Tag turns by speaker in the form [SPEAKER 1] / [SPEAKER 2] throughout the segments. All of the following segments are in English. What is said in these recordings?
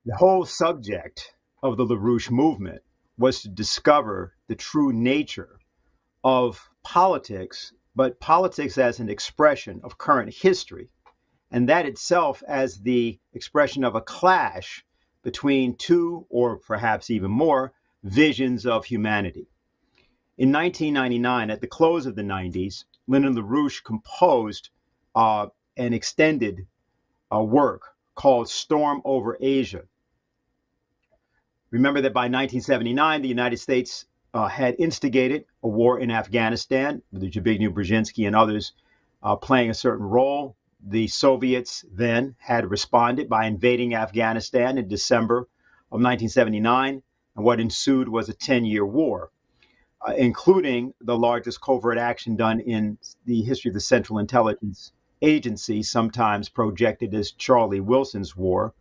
[SPEAKER 1] The whole subject of the LaRouche movement was to discover the true nature of politics, but politics as an expression of current history, and that itself as the expression of a clash between two, or perhaps even more, visions of humanity. In 1999, at the close of the 90s, Lyndon LaRouche composed an extended work called Storm Over Asia. Remember that by 1979, the United States had instigated a war in Afghanistan, with Zbigniew Brzezinski and others playing a certain role. The Soviets then had responded by invading Afghanistan in December of 1979, and what ensued was a 10-year war, including the largest covert action done in the history of the Central Intelligence Agency, sometimes projected as Charlie Wilson's war.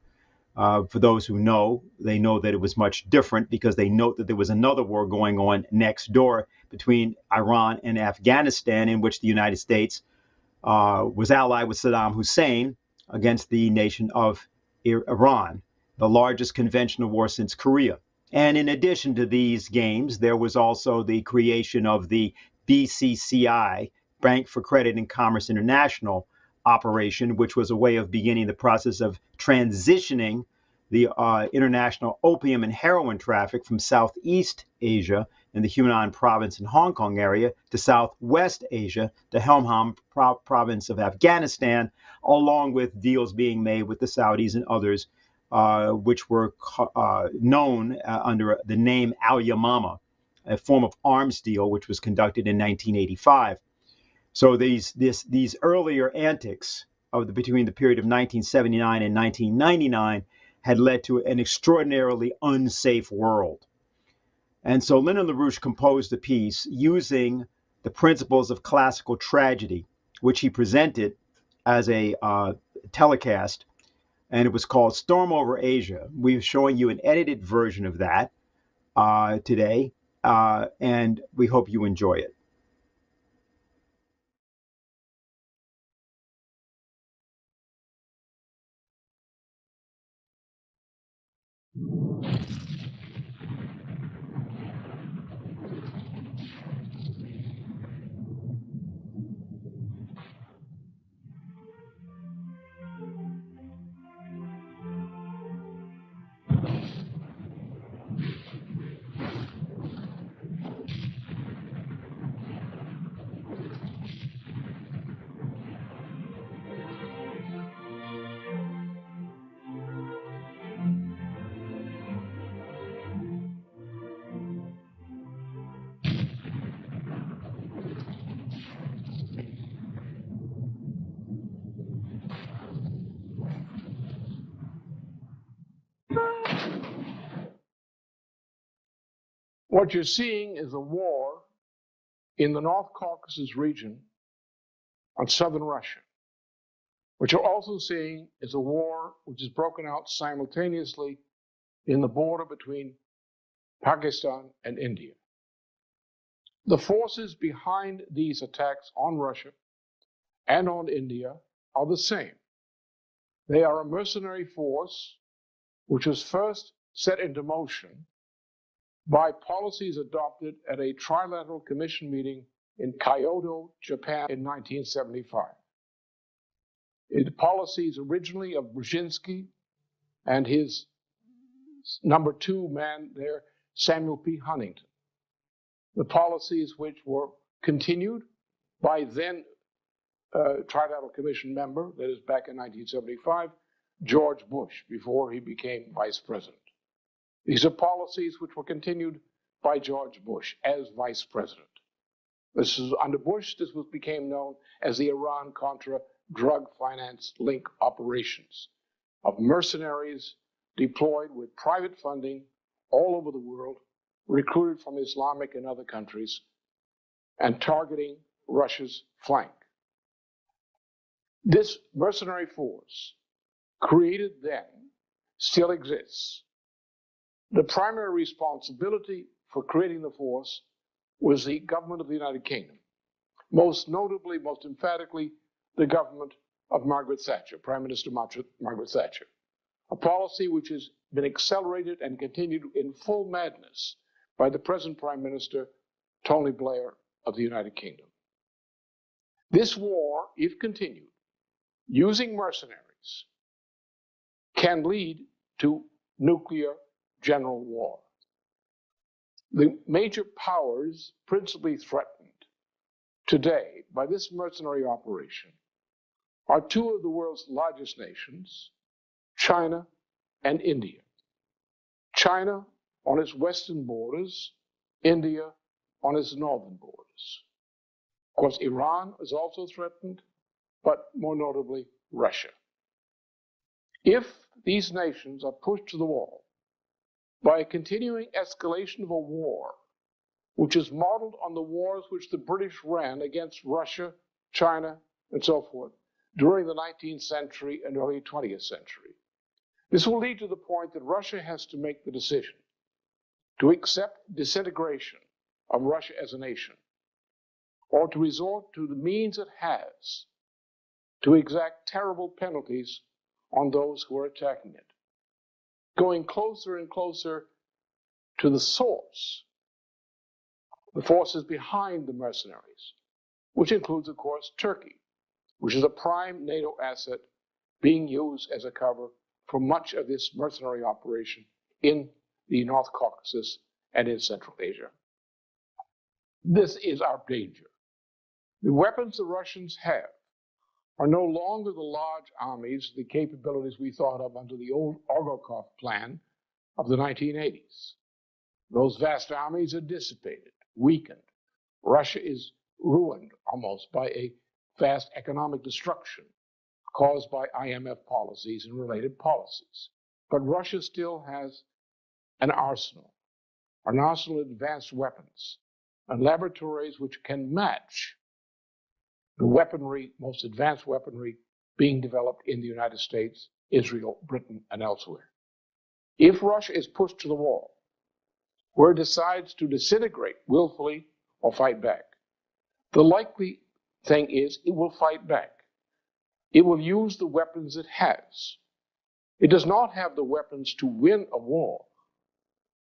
[SPEAKER 1] For those who know, they know that it was much different because they note that there was another war going on next door between Iran and Afghanistan, in which the United States was allied with Saddam Hussein against the nation of Iran, the largest conventional war since Korea. And in addition to these games, there was also the creation of the BCCI, Bank for Credit and Commerce International operation, which was a way of beginning the process of transitioning the international opium and heroin traffic from Southeast Asia in the Hunan province and Hong Kong area to Southwest Asia, the Helmand province of Afghanistan, along with deals being made with the Saudis and others, which were known under the name Al Yamama, a form of arms deal which was conducted in 1985. So these earlier antics between the period of 1979 and 1999 had led to an extraordinarily unsafe world. And so Lyndon LaRouche composed a piece using the principles of classical tragedy, which he presented as a telecast, and it was called Storm Over Asia. We're showing you an edited version of that today, and we hope you enjoy it.
[SPEAKER 2] What you're seeing is a war in the North Caucasus region on southern Russia. What you're also seeing is a war which is broken out simultaneously in the border between Pakistan and India. The forces behind these attacks on Russia and on India are the same. They are a mercenary force which was first set into motion by policies adopted at a trilateral commission meeting in Kyoto, Japan in 1975. The policies originally of Brzezinski and his number two man there, Samuel P. Huntington. The policies which were continued by then Trilateral Commission member, that is back in 1975, George Bush, before he became vice president. These are policies which were continued by George Bush as vice president. This is under Bush, this became known as the Iran-Contra drug finance link operations of mercenaries deployed with private funding all over the world, recruited from Islamic and other countries, and targeting Russia's flank. This mercenary force, created then, still exists. The primary responsibility for creating the force was the government of the United Kingdom, most notably, most emphatically, the government of Margaret Thatcher, Prime Minister Margaret Thatcher, a policy which has been accelerated and continued in full madness by the present Prime Minister, Tony Blair of the United Kingdom. This war, if continued, using mercenaries, can lead to nuclear general war. The major powers principally threatened today by this mercenary operation are two of the world's largest nations, China and India. China on its western borders, India on its northern borders. Of course, Iran is also threatened, but more notably, Russia. If these nations are pushed to the wall by a continuing escalation of a war, which is modeled on the wars which the British ran against Russia, China, and so forth during the 19th century and early 20th century, this will lead to the point that Russia has to make the decision to accept disintegration of Russia as a nation, or to resort to the means it has to exact terrible penalties on those who are attacking it, going closer and closer to the source, the forces behind the mercenaries, which includes, of course, Turkey, which is a prime NATO asset being used as a cover for much of this mercenary operation in the North Caucasus and in Central Asia. This is our danger. The weapons the Russians have are no longer the large armies, the capabilities we thought of under the old Orgokov plan of the 1980s. Those vast armies are dissipated, weakened. Russia is ruined almost by a vast economic destruction caused by IMF policies and related policies. But Russia still has an arsenal of advanced weapons, and laboratories which can match the weaponry, most advanced weaponry being developed in the United States, Israel, Britain, and elsewhere. If Russia is pushed to the wall, where it decides to disintegrate willfully or fight back, the likely thing is it will fight back. It will use the weapons it has. It does not have the weapons to win a war,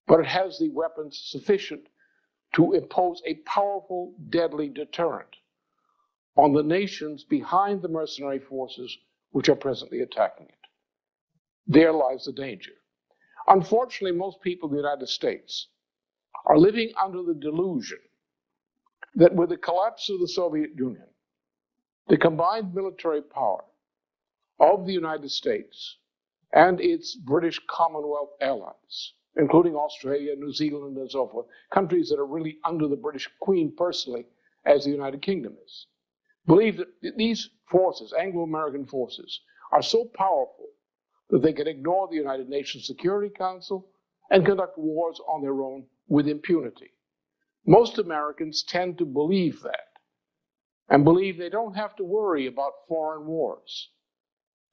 [SPEAKER 2] but it has the weapons sufficient to impose a powerful, deadly deterrent on the nations behind the mercenary forces which are presently attacking it. There lies the danger. Unfortunately, most people in the United States are living under the delusion that with the collapse of the Soviet Union, the combined military power of the United States and its British Commonwealth allies, including Australia, New Zealand, and so forth, countries that are really under the British Queen personally, as the United Kingdom is, believe that these forces, Anglo-American forces, are so powerful that they can ignore the United Nations Security Council and conduct wars on their own with impunity. Most Americans tend to believe that and believe they don't have to worry about foreign wars.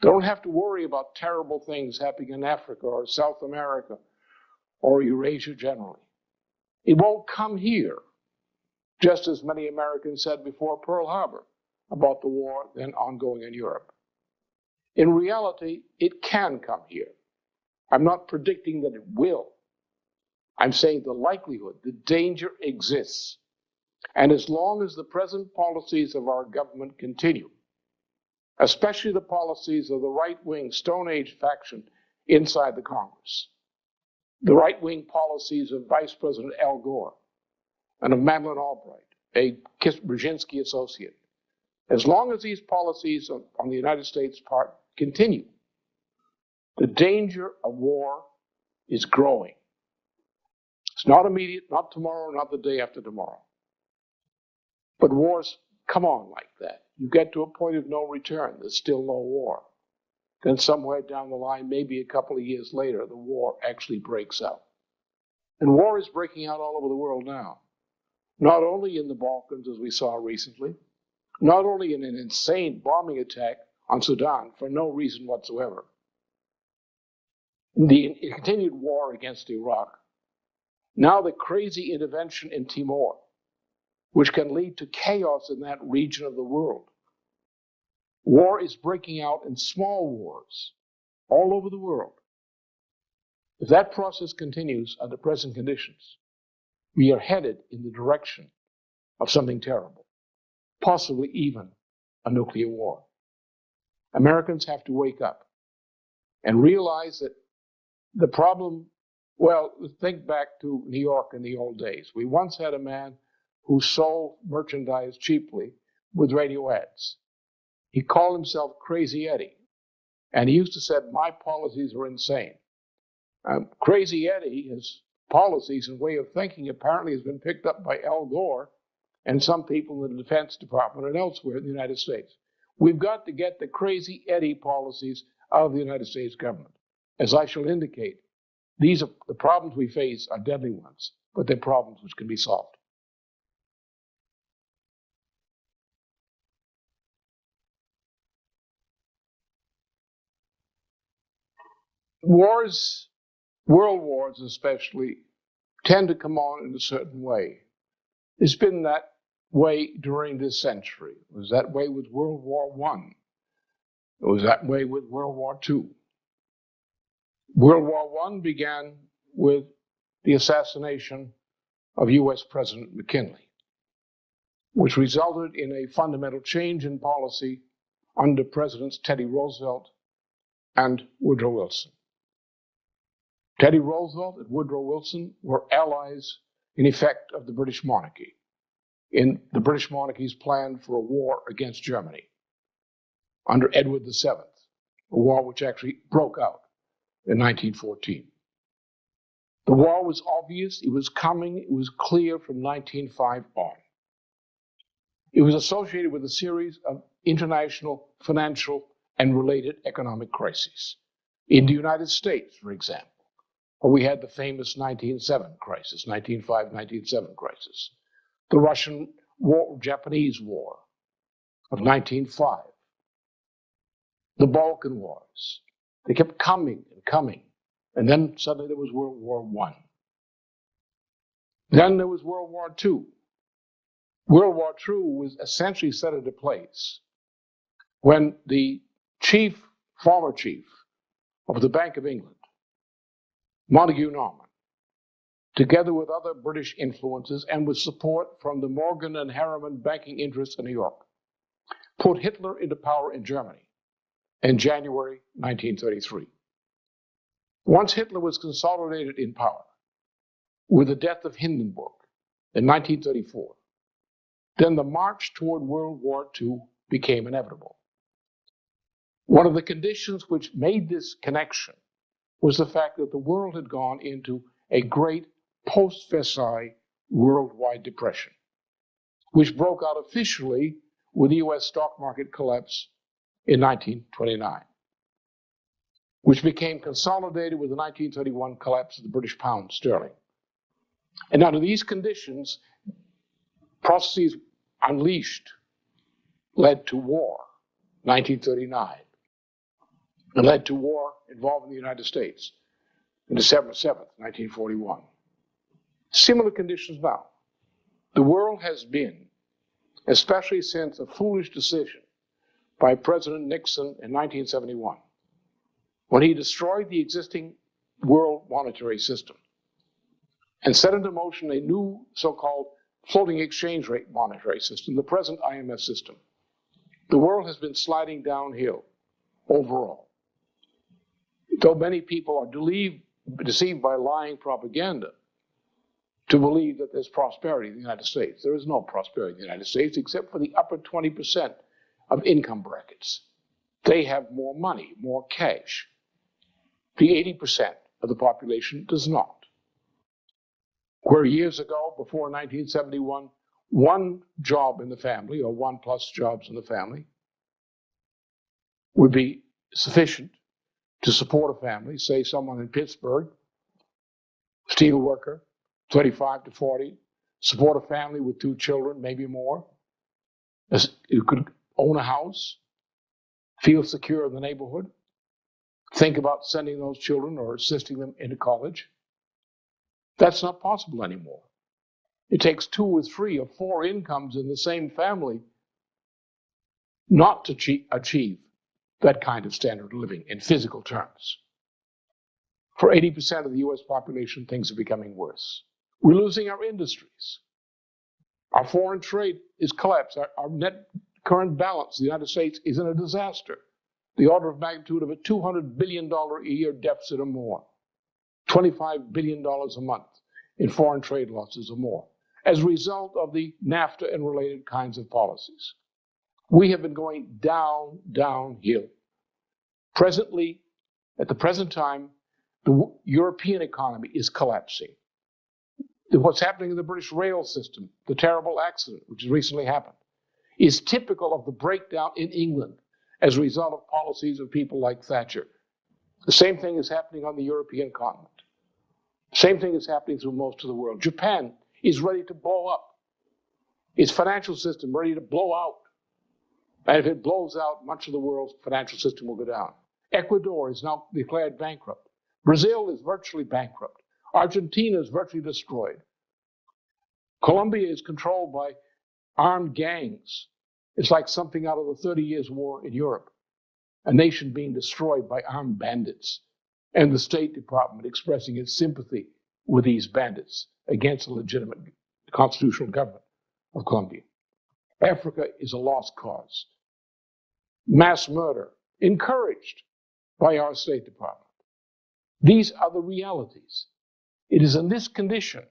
[SPEAKER 2] They don't have to worry about terrible things happening in Africa or South America or Eurasia generally. It won't come here, just as many Americans said before Pearl Harbor about the war then ongoing in Europe. In reality, it can come here. I'm not predicting that it will. I'm saying the likelihood, the danger exists. And as long as the present policies of our government continue, especially the policies of the right-wing Stone Age faction inside the Congress, the right-wing policies of Vice President Al Gore and of Madeleine Albright, a Brzezinski associate, as long as these policies on the United States part continue, the danger of war is growing. It's not immediate, not tomorrow, not the day after tomorrow. But wars come on like that. You get to a point of no return. There's still no war. Then somewhere down the line, maybe a couple of years later, the war actually breaks out. And war is breaking out all over the world now. Not only in the Balkans, as we saw recently, not only in an insane bombing attack on Sudan for no reason whatsoever, the continued war against Iraq, now the crazy intervention in Timor, which can lead to chaos in that region of the world. War is breaking out in small wars all over the world. If that process continues under present conditions, we are headed in the direction of something terrible, possibly even a nuclear war. Americans have to wake up and realize that the problem, well, think back to New York in the old days. We once had a man who sold merchandise cheaply with radio ads. He called himself Crazy Eddie, and he used to say, my policies are insane. Crazy Eddie, his policies and way of thinking apparently has been picked up by Al Gore and some people in the Defense Department and elsewhere in the United States. We've got to get the Crazy Eddie policies out of the United States government. As I shall indicate, these are the problems we face are deadly ones, but they're problems which can be solved. Wars, world wars especially, tend to come on in a certain way. It's been that way during this century. It was that way with World War I. It was that way with World War II. World War I began with the assassination of U.S. President McKinley, which resulted in a fundamental change in policy under Presidents Teddy Roosevelt and Woodrow Wilson. Teddy Roosevelt and Woodrow Wilson were allies, in effect, of the British monarchy in the British monarchy's plan for a war against Germany under Edward VII, a war which actually broke out in 1914. The war was obvious, it was coming, it was clear from 1905 on. It was associated with a series of international, financial, and related economic crises. In the United States, for example, where we had the famous 1907 crisis, 1905-1907 crisis, the Russian war, Japanese War of 1905, the Balkan Wars. They kept coming and coming, and then suddenly there was World War I. Then there was World War II. World War II was essentially set into place when the former chief of the Bank of England, Montague Norman, together with other British influences and with support from the Morgan and Harriman banking interests in New York, put Hitler into power in Germany in January 1933. Once Hitler was consolidated in power with the death of Hindenburg in 1934, then the march toward World War II became inevitable. One of the conditions which made this connection was the fact that the world had gone into a great post-Versailles worldwide depression, which broke out officially with the US stock market collapse in 1929, which became consolidated with the 1931 collapse of the British pound sterling. And under these conditions, processes unleashed led to war, 1939, and led to war involving the United States on December 7th, 1941. Similar conditions now. The world has been, especially since a foolish decision by President Nixon in 1971, when he destroyed the existing world monetary system and set into motion a new so-called floating exchange rate monetary system, the present IMF system. The world has been sliding downhill overall. Though many people are deceived by lying propaganda to believe that there's prosperity in the United States. There is no prosperity in the United States except for the upper 20% of income brackets. They have more money, more cash. The 80% of the population does not. Where years ago, before 1971, one job in the family, or 1+ jobs in the family, would be sufficient to support a family, say someone in Pittsburgh, steel worker, 35 to 40, support a family with 2 children, maybe more. You could own a house, feel secure in the neighborhood, think about sending those children or assisting them into college. That's not possible anymore. It takes 2 or 3 or 4 incomes in the same family not to achieve that kind of standard of living in physical terms. For 80% of the US population, things are becoming worse. We're losing our industries. Our foreign trade is collapsed. Our net current balance, the United States, is in a disaster. The order of magnitude of a $200 billion a year deficit or more. $25 billion a month in foreign trade losses or more, as a result of the NAFTA and related kinds of policies. We have been going downhill. Presently, at the present time, the European economy is collapsing. What's happening in the British rail system, the terrible accident which has recently happened, is typical of the breakdown in England as a result of policies of people like Thatcher. The same thing is happening on the European continent. Same thing is happening through most of the world. Japan is ready to blow up. Its financial system ready to blow out. And if it blows out, much of the world's financial system will go down. Ecuador is now declared bankrupt. Brazil is virtually bankrupt. Argentina is virtually destroyed. Colombia is controlled by armed gangs. It's like something out of the 30 Years' War in Europe. A nation being destroyed by armed bandits. And the State Department expressing its sympathy with these bandits against a legitimate constitutional government of Colombia. Africa is a lost cause. Mass murder, encouraged by our State Department. These are the realities. It is in this condition,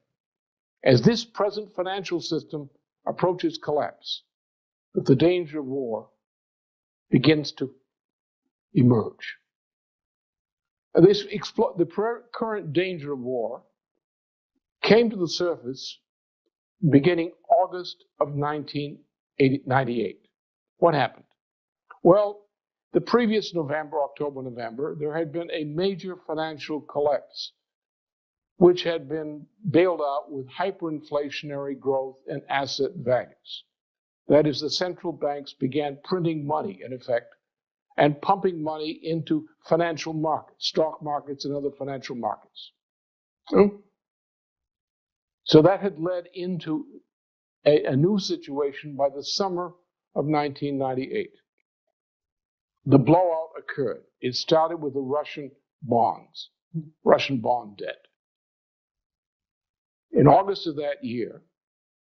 [SPEAKER 2] as this present financial system approaches collapse, that the danger of war begins to emerge. And the current danger of war came to the surface beginning August of 1998. What happened? Well, the previous October, November, there had been a major financial collapse, which had been bailed out with hyperinflationary growth in asset values. That is, the central banks began printing money, in effect, and pumping money into financial markets, stock markets and other financial markets. So that had led into a new situation by the summer of 1998. The blowout occurred. It started with the Russian bonds, Russian bond debt. In August of that year,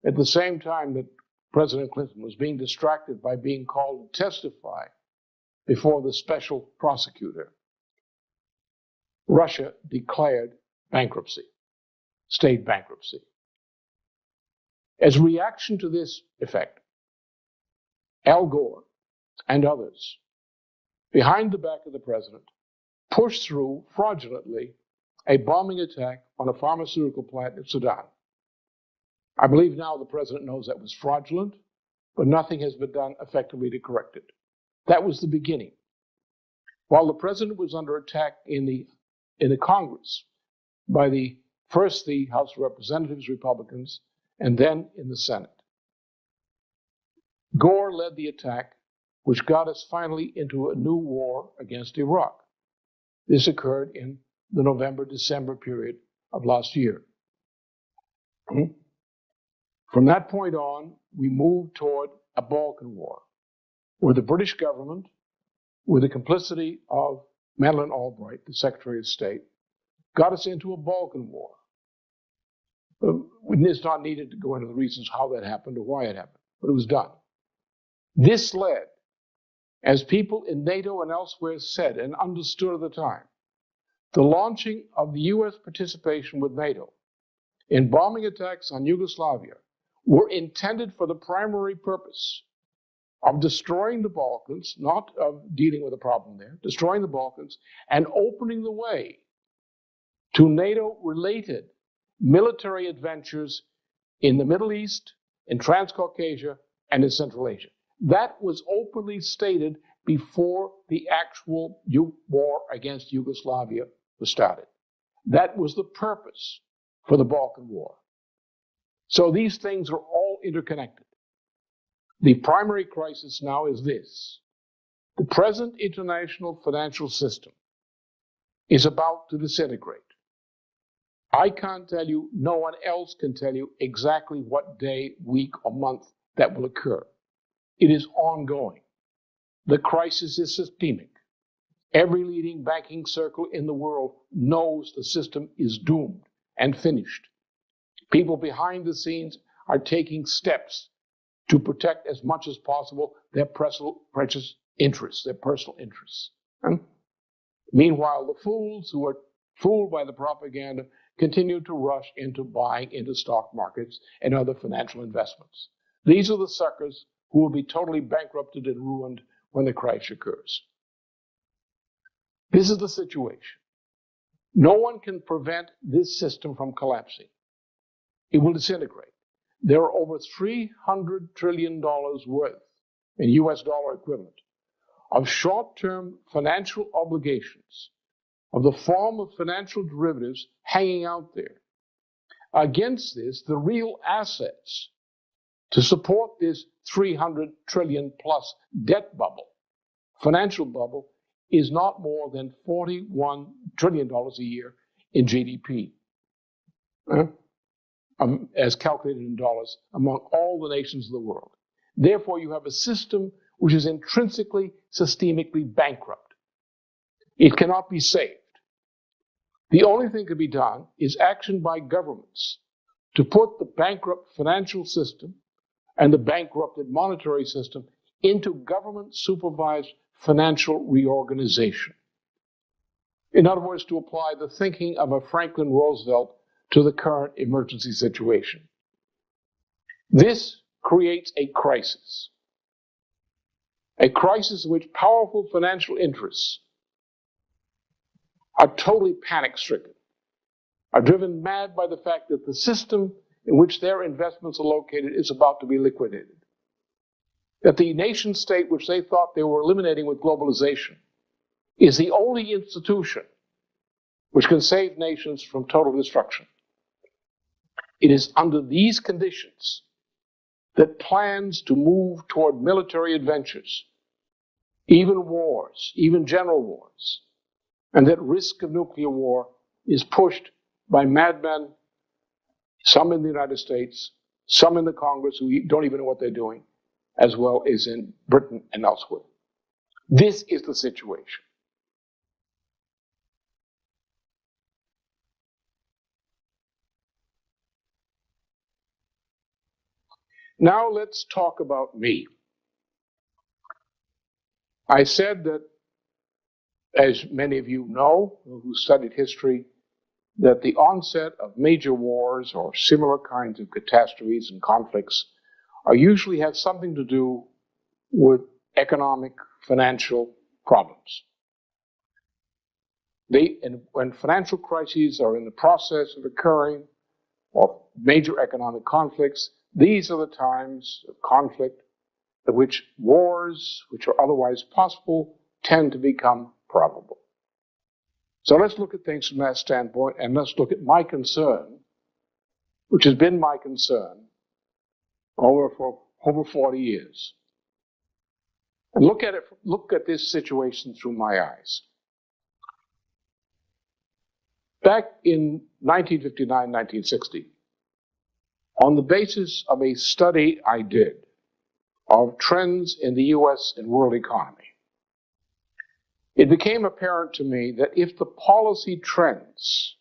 [SPEAKER 2] at the same time that President Clinton was being distracted by being called to testify before the special prosecutor, Russia declared bankruptcy, state bankruptcy. As a reaction to this effect, Al Gore and others, behind the back of the president, pushed through fraudulently a bombing attack on a pharmaceutical plant in Sudan. I believe now the president knows that was fraudulent, but nothing has been done effectively to correct it. That was the beginning. While the president was under attack in the Congress by first the House of Representatives, Republicans, and then in the Senate, Gore led the attack, which got us finally into a new war against Iraq. This occurred in the November-December period of last year. From that point on, we moved toward a Balkan War, where the British government, with the complicity of Madeleine Albright, the Secretary of State, got us into a Balkan War. It's not needed to go into the reasons how that happened or why it happened, but it was done. This led, as people in NATO and elsewhere said and understood at the time, the launching of the US participation with NATO in bombing attacks on Yugoslavia were intended for the primary purpose of destroying the Balkans, not of dealing with a problem there, destroying the Balkans and opening the way to NATO-related military adventures in the Middle East, in Transcaucasia, and in Central Asia. That was openly stated before the actual war against Yugoslavia was started. That was the purpose for the Balkan War. So these things are all interconnected. The primary crisis now is this. The present international financial system is about to disintegrate. I can't tell you, no one else can tell you exactly what day, week, or month that will occur. It is ongoing. the crisis is systemic. Every leading banking circle in the world knows the system is doomed and finished. People behind the scenes are taking steps to protect as much as possible their precious interests, their personal interests. Meanwhile, the fools who are fooled by the propaganda continue to rush into buying into stock markets and other financial investments. These are the suckers who will be totally bankrupted and ruined when the crash occurs. This is the situation. No one can prevent this system from collapsing. It will disintegrate. There are over $300 trillion worth in US dollar equivalent of short-term financial obligations of the form of financial derivatives hanging out there. Against this, the real assets to support this 300 trillion plus debt bubble, financial bubble, is not more than $41 trillion a year in GDP, as calculated in dollars among all the nations of the world. Therefore, you have a system which is intrinsically, systemically bankrupt. It cannot be saved. The only thing that can be done is action by governments to put the bankrupt financial system and the bankrupted monetary system into government-supervised financial reorganization. In other words, to apply the thinking of a Franklin Roosevelt to the current emergency situation. This creates a crisis in which powerful financial interests are totally panic-stricken, are driven mad by the fact that the system in which their investments are located is about to be liquidated. That the nation state which they thought they were eliminating with globalization is the only institution which can save nations from total destruction. It is under these conditions that plans to move toward military adventures, even wars, even general wars, and that risk of nuclear war is pushed by madmen, some in the United States, some in the Congress who don't even know what they're doing, as well as in Britain and elsewhere. This is the situation. Now let's talk about me. I said that, as many of you know who studied history, that the onset of major wars or similar kinds of catastrophes and conflicts usually have something to do with economic, financial problems. When financial crises are in the process of occurring, or major economic conflicts, these are the times of conflict at which wars, which are otherwise possible, tend to become probable. So let's look at things from that standpoint, and let's look at my concern, which has been my concern for over 40 years. And look at this situation through my eyes. Back in 1959, 1960, on the basis of a study I did of trends in the US and world economy, it became apparent to me that if the policy trends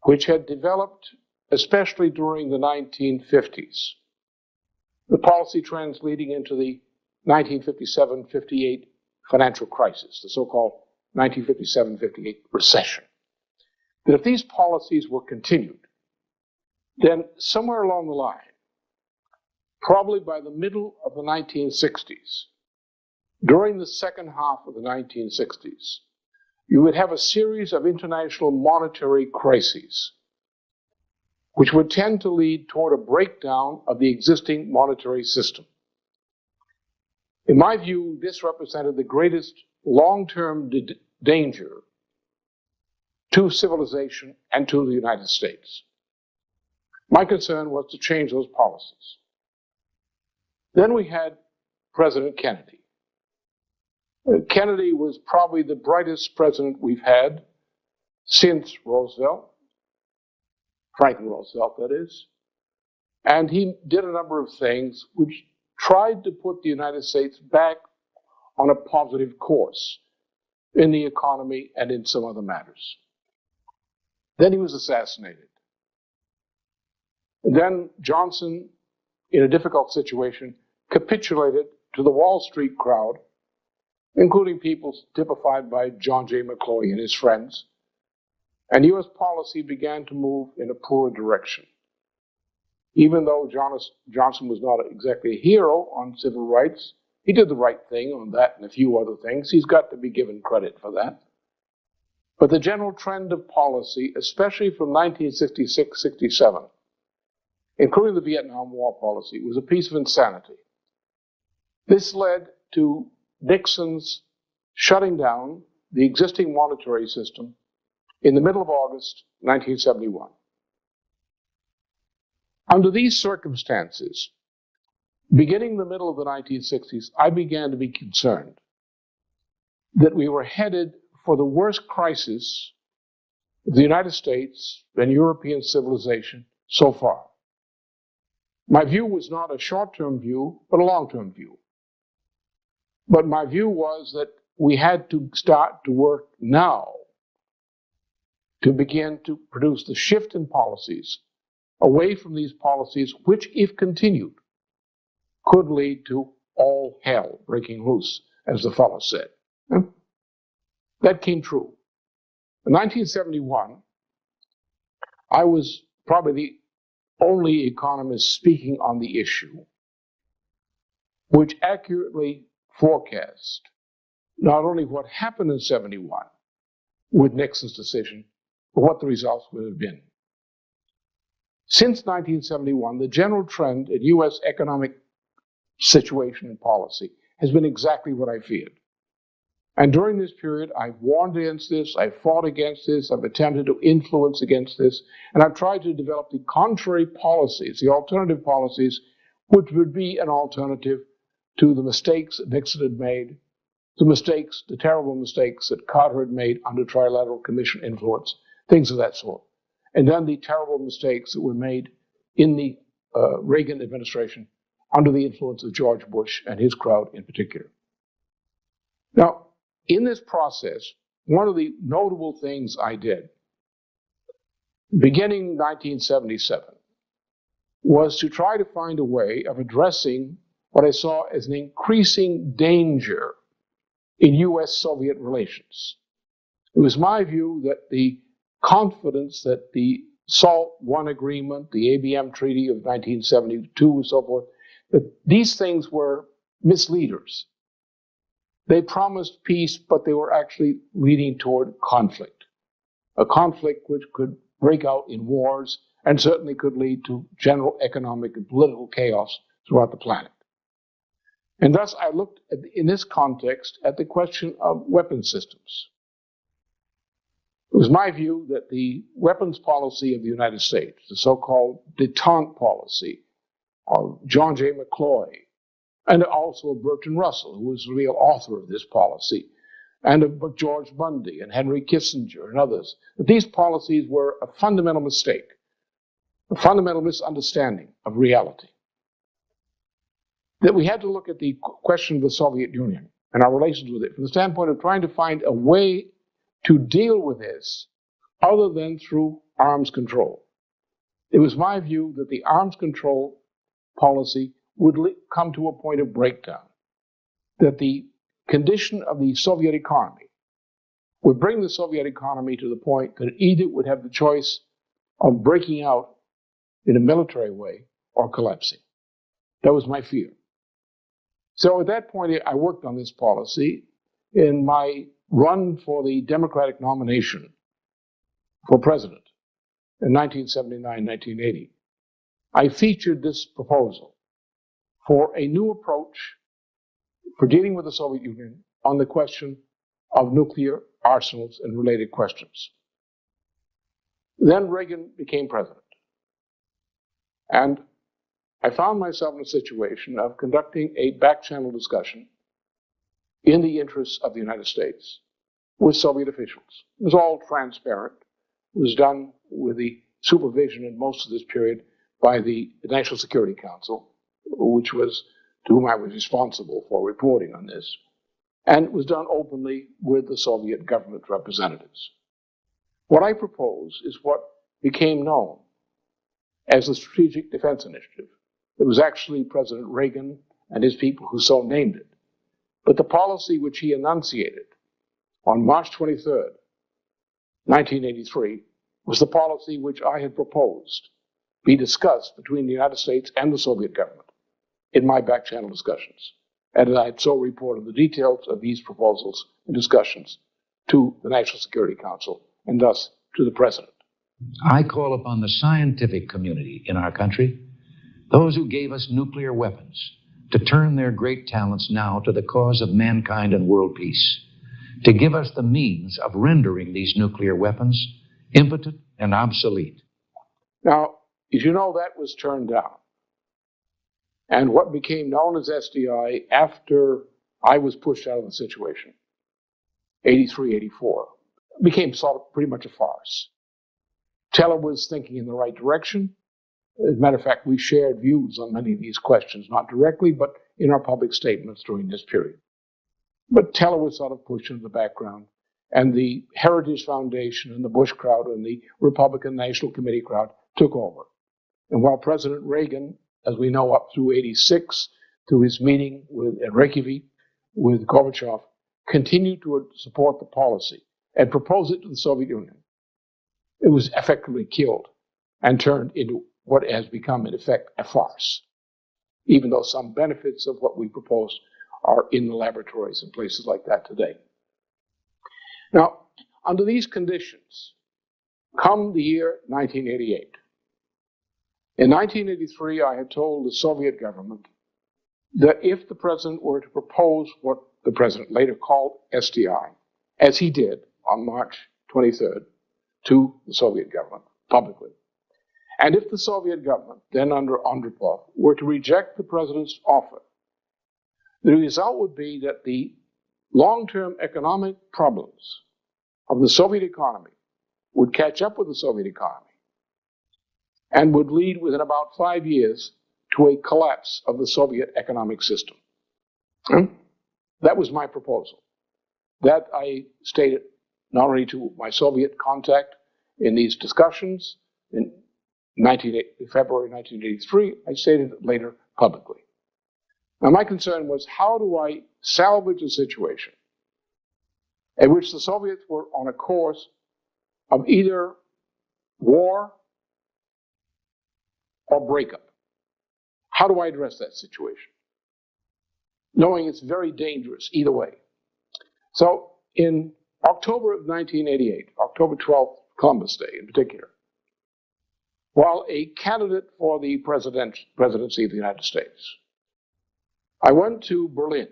[SPEAKER 2] which had developed, especially during the 1950s, the policy trends leading into the 1957-58 financial crisis, the so-called 1957-58 recession, that if these policies were continued, then somewhere along the line, probably by the middle of the 1960s, during the second half of the 1960s, you would have a series of international monetary crises which would tend to lead toward a breakdown of the existing monetary system. In my view, this represented the greatest long-term danger to civilization and to the United States. My concern was to change those policies. Then we had President Kennedy. Kennedy was probably the brightest president we've had since Roosevelt, Franklin Roosevelt, that is. And he did a number of things which tried to put the United States back on a positive course in the economy and in some other matters. Then he was assassinated. And then Johnson, in a difficult situation, capitulated to the Wall Street crowd, including people typified by John J. McCloy and his friends, and U.S. policy began to move in a poor direction. Even though Johnson was not exactly a hero on civil rights, he did the right thing on that and a few other things. He's got to be given credit for that. But the general trend of policy, especially from 1966-67, including the Vietnam War policy, was a piece of insanity. This led to Nixon's shutting down the existing monetary system in the middle of August 1971. Under these circumstances, beginning the middle of the 1960s, I began to be concerned that we were headed for the worst crisis of the United States and European civilization so far. My view was not a short-term view, but a long-term view. But my view was that we had to start to work now to begin to produce the shift in policies away from these policies, which, if continued, could lead to all hell breaking loose, as the fellow said. That came true. In 1971, I was probably the only economist speaking on the issue which accurately forecast not only what happened in 71 with Nixon's decision, but what the results would have been. Since 1971, the general trend in U.S. economic situation and policy has been exactly what I feared. And during this period, I've warned against this, I've fought against this, I've attempted to influence against this, and I've tried to develop the contrary policies, the alternative policies, which would be an alternative to the mistakes that Nixon had made, the terrible mistakes that Carter had made under trilateral commission influence, things of that sort. And then the terrible mistakes that were made in the Reagan administration under the influence of George Bush and his crowd in particular. Now, in this process, one of the notable things I did, beginning 1977, was to try to find a way of addressing what I saw as an increasing danger in U.S.-Soviet relations. It was my view that the confidence that the SALT I agreement, the ABM Treaty of 1972 and so forth, that these things were misleaders. They promised peace, but they were actually leading toward conflict, a conflict which could break out in wars and certainly could lead to general economic and political chaos throughout the planet. And thus I looked at, in this context at the question of weapons systems. It was my view that the weapons policy of the United States, the so-called détente policy of John J. McCloy, and also of Bertrand Russell, who was the real author of this policy, and of George Bundy and Henry Kissinger and others, that these policies were a fundamental mistake, a fundamental misunderstanding of reality. That we had to look at the question of the Soviet Union and our relations with it from the standpoint of trying to find a way to deal with this other than through arms control. It was my view that the arms control policy would come to a point of breakdown, that the condition of the Soviet economy would bring the Soviet economy to the point that it either would have the choice of breaking out in a military way or collapsing. That was my fear. So at that point, I worked on this policy. In my run for the Democratic nomination for president in 1979-1980, I featured this proposal for a new approach for dealing with the Soviet Union on the question of nuclear arsenals and related questions. Then Reagan became president. And I found myself in a situation of conducting a back-channel discussion in the interests of the United States with Soviet officials. It was all transparent. It was done with the supervision in most of this period by the National Security Council, to whom I was responsible for reporting on this. and it was done openly with the Soviet government representatives. What I propose is what became known as the Strategic Defense Initiative. It was actually President Reagan and his people who so named it. But the policy which he enunciated on March 23rd, 1983, was the policy which I had proposed be discussed between the United States and the Soviet government in my back-channel discussions. And I had so reported the details of these proposals and discussions to the National Security Council and thus to the President.
[SPEAKER 3] I call upon the scientific community in our country, those who gave us nuclear weapons, to turn their great talents now to the cause of mankind and world peace, to give us the means of rendering these nuclear weapons impotent and obsolete.
[SPEAKER 2] Now, as you know, that was turned down. And what became known as SDI after I was pushed out of the situation, 83, 84, became sort of pretty much a farce. Teller was thinking in the right direction. As a matter of fact, we shared views on many of these questions, not directly, but in our public statements during this period. But Teller was sort of pushed into the background, and the Heritage Foundation and the Bush crowd and the Republican National Committee crowd took over. And while President Reagan, as we know, up through 86, through his meeting at Reykjavik with Gorbachev, continued to support the policy and propose it to the Soviet Union, it was effectively killed and turned into what has become, in effect, a farce, even though some benefits of what we proposed are in the laboratories and places like that today. Now, under these conditions, come the year 1988. In 1983, I had told the Soviet government that if the president were to propose what the president later called SDI, as he did on March 23rd, to the Soviet government publicly, and if the Soviet government, then under Andropov, were to reject the president's offer, the result would be that the long-term economic problems of the Soviet economy would catch up with the Soviet economy and would lead within about 5 years to a collapse of the Soviet economic system. That was my proposal. That I stated not only to my Soviet contact in these discussions in February 1983, I stated it later publicly. Now, my concern was, how do I salvage a situation in which the Soviets were on a course of either war or breakup? How do I address that situation, knowing it's very dangerous either way? So in October of 1988, October 12th, Columbus Day in particular, while a candidate for the presidency of the United States, I went to Berlin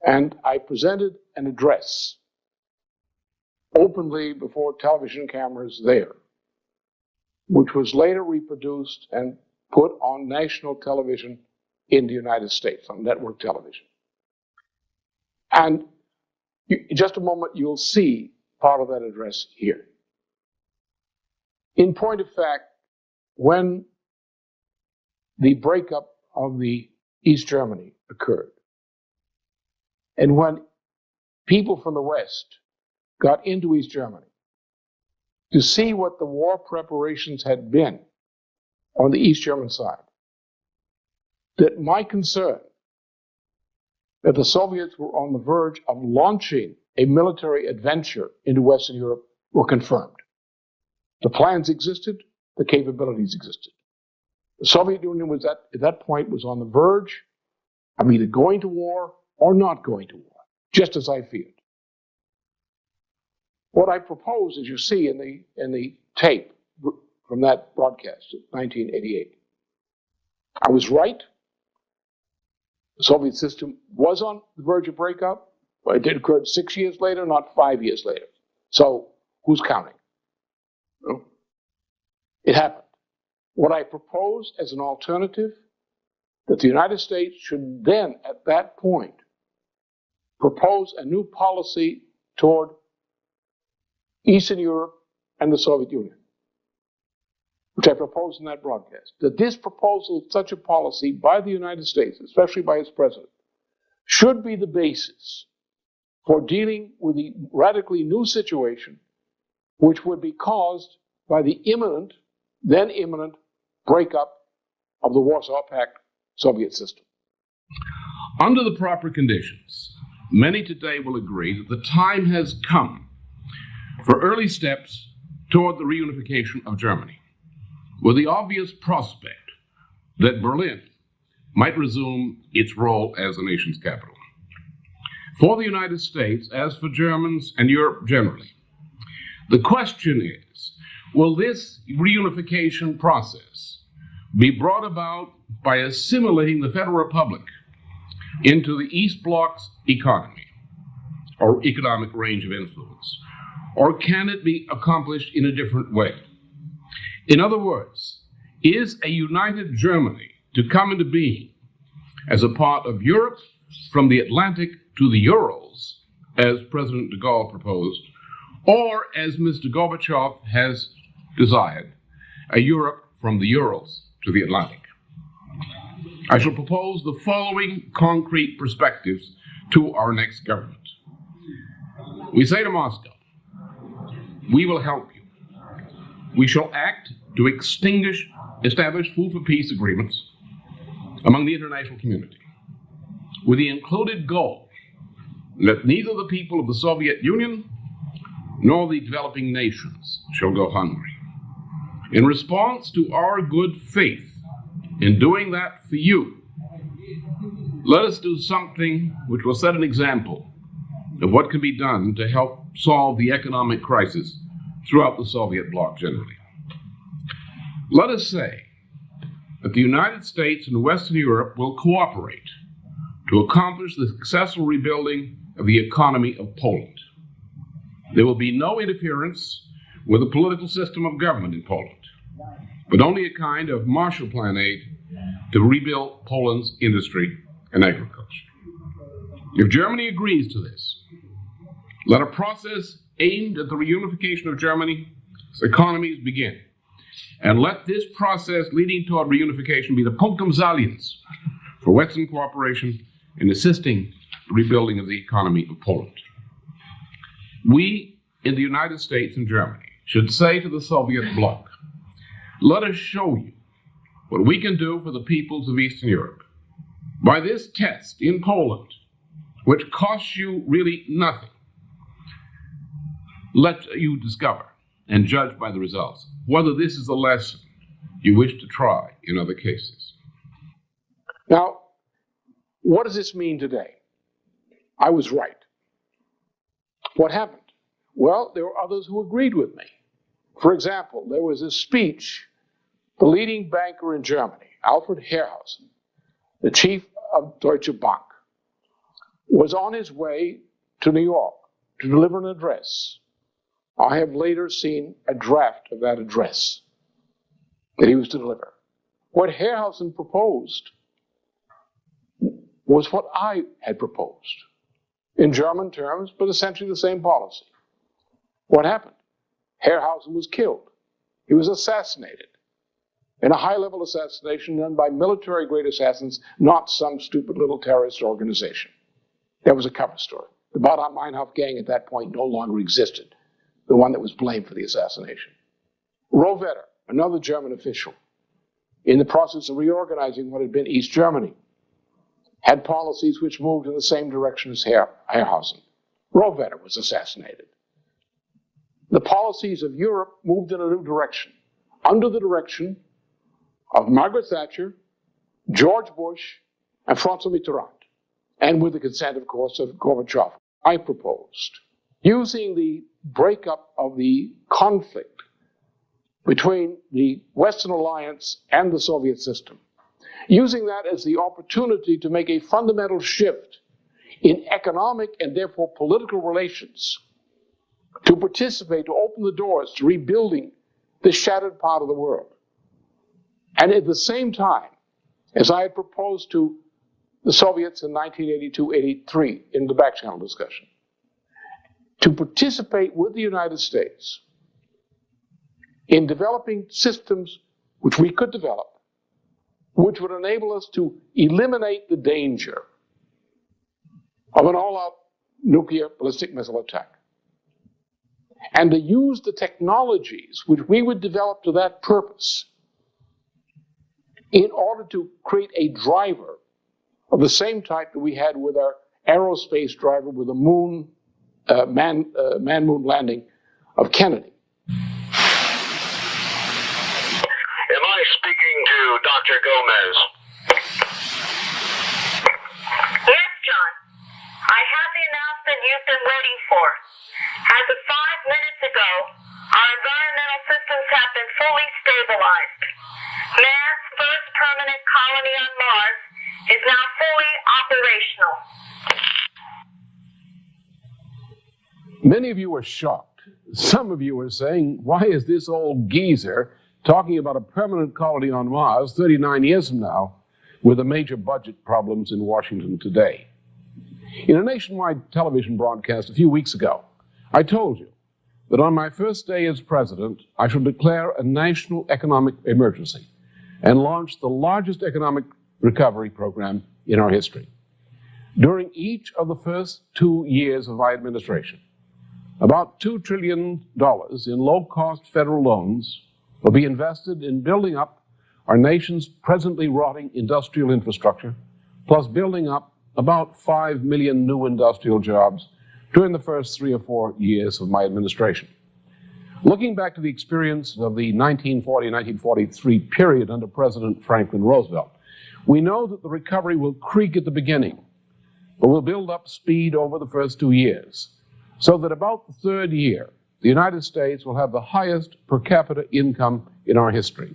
[SPEAKER 2] and I presented an address openly before television cameras there, which was later reproduced and put on national television in the United States, on network television. And in just a moment, you'll see part of that address here. In point of fact, when the breakup of the East Germany occurred, and when people from the West got into East Germany to see what the war preparations had been on the East German side, that my concern that the Soviets were on the verge of launching a military adventure into Western Europe were confirmed. The plans existed, the capabilities existed. The Soviet Union was at that point was on the verge of either going to war or not going to war, just as I feared. What I propose, as you see in the tape from that broadcast of 1988, I was right. The Soviet system was on the verge of breakup, but it did occur 6 years later, not 5 years later. So who's counting? No. It happened. What I propose as an alternative, that the United States should then, at that point, propose a new policy toward Eastern Europe and the Soviet Union, which I proposed in that broadcast. That this proposal, such a policy by the United States, especially by its president, should be the basis for dealing with the radically new situation which would be caused by the then imminent breakup of the Warsaw Pact Soviet system.
[SPEAKER 4] Under the proper conditions, many today will agree that the time has come for early steps toward the reunification of Germany, with the obvious prospect that Berlin might resume its role as the nation's capital. For the United States, as for Germans and Europe generally, the question is, will this reunification process be brought about by assimilating the Federal Republic into the East Bloc's economy or economic range of influence? Or can it be accomplished in a different way? In other words, is a united Germany to come into being as a part of Europe from the Atlantic to the Urals, as President de Gaulle proposed, or as Mr. Gorbachev has desired, a Europe from the Urals to the Atlantic? I shall propose the following concrete perspectives to our next government. We say to Moscow, we will help you. We shall act to establish food for peace agreements among the international community, with the included goal that neither the people of the Soviet Union nor the developing nations shall go hungry. In response to our good faith in doing that for you, let us do something which will set an example of what can be done to help solve the economic crisis throughout the Soviet bloc generally. Let us say that the United States and Western Europe will cooperate to accomplish the successful rebuilding of the economy of Poland. There will be no interference with the political system of government in Poland, but only a kind of Marshall Plan aid to rebuild Poland's industry and agriculture. If Germany agrees to this, let a process aimed at the reunification of Germany's economies begin. And let this process leading toward reunification be the punctum saliens for Western cooperation in assisting the rebuilding of the economy of Poland. We in the United States and Germany should say to the Soviet bloc, let us show you what we can do for the peoples of Eastern Europe. By this test in Poland, which costs you really nothing, let you discover and judge by the results whether this is a lesson you wish to try in other cases.
[SPEAKER 2] Now, what does this mean today? I was right. What happened? Well, there were others who agreed with me. For example, there was a speech, the leading banker in Germany, Alfred Herrhausen, the chief of Deutsche Bank, was on his way to New York to deliver an address. I have later seen a draft of that address that he was to deliver. What Herrhausen proposed was what I had proposed, in German terms, but essentially the same policy. What happened? Herrhausen was killed. He was assassinated in a high-level assassination done by military-grade assassins, not some stupid little terrorist organization. That was a cover story. The Baader-Meinhof gang at that point no longer existed, the one that was blamed for the assassination. Rohwedder, another German official, in the process of reorganizing what had been East Germany, had policies which moved in the same direction as Herrhausen. Rohwedder was assassinated. The policies of Europe moved in a new direction, under the direction of Margaret Thatcher, George Bush, and François Mitterrand, and with the consent, of course, of Gorbachev. I proposed using the breakup of the conflict between the Western Alliance and the Soviet system, using that as the opportunity to make a fundamental shift in economic and therefore political relations, to participate, to open the doors to rebuilding this shattered part of the world. And at the same time, as I had proposed to the Soviets in 1982-83 in the back channel discussion, to participate with the United States in developing systems which we could develop, which would enable us to eliminate the danger of an all-out nuclear ballistic missile attack, and to use the technologies which we would develop to that purpose in order to create a driver of the same type that we had with our aerospace driver with the moon, man-moon landing of Kennedy.
[SPEAKER 5] Am I speaking to Dr. Gomez?
[SPEAKER 6] Yes, John. I have the announcement you've been waiting for. As of 5 minutes ago, our environmental systems have been fully stabilized. Man's first permanent colony on Mars is now fully operational.
[SPEAKER 2] Many of you were shocked. Some of you were saying, why is this old geezer talking about a permanent colony on Mars 39 years from now with the major budget problems in Washington today? In a nationwide television broadcast a few weeks ago, I told you that on my first day as president, I shall declare a national economic emergency and launch the largest economic recovery program in our history. During each of the first 2 years of my administration, about $2 trillion in low-cost federal loans will be invested in building up our nation's presently rotting industrial infrastructure, plus building up about 5 million new industrial jobs during the first 3 or 4 years of my administration. Looking back to the experience of the 1940-1943 period under President Franklin Roosevelt, we know that the recovery will creak at the beginning, but will build up speed over the first 2 years, so that about the third year, the United States will have the highest per capita income in our history.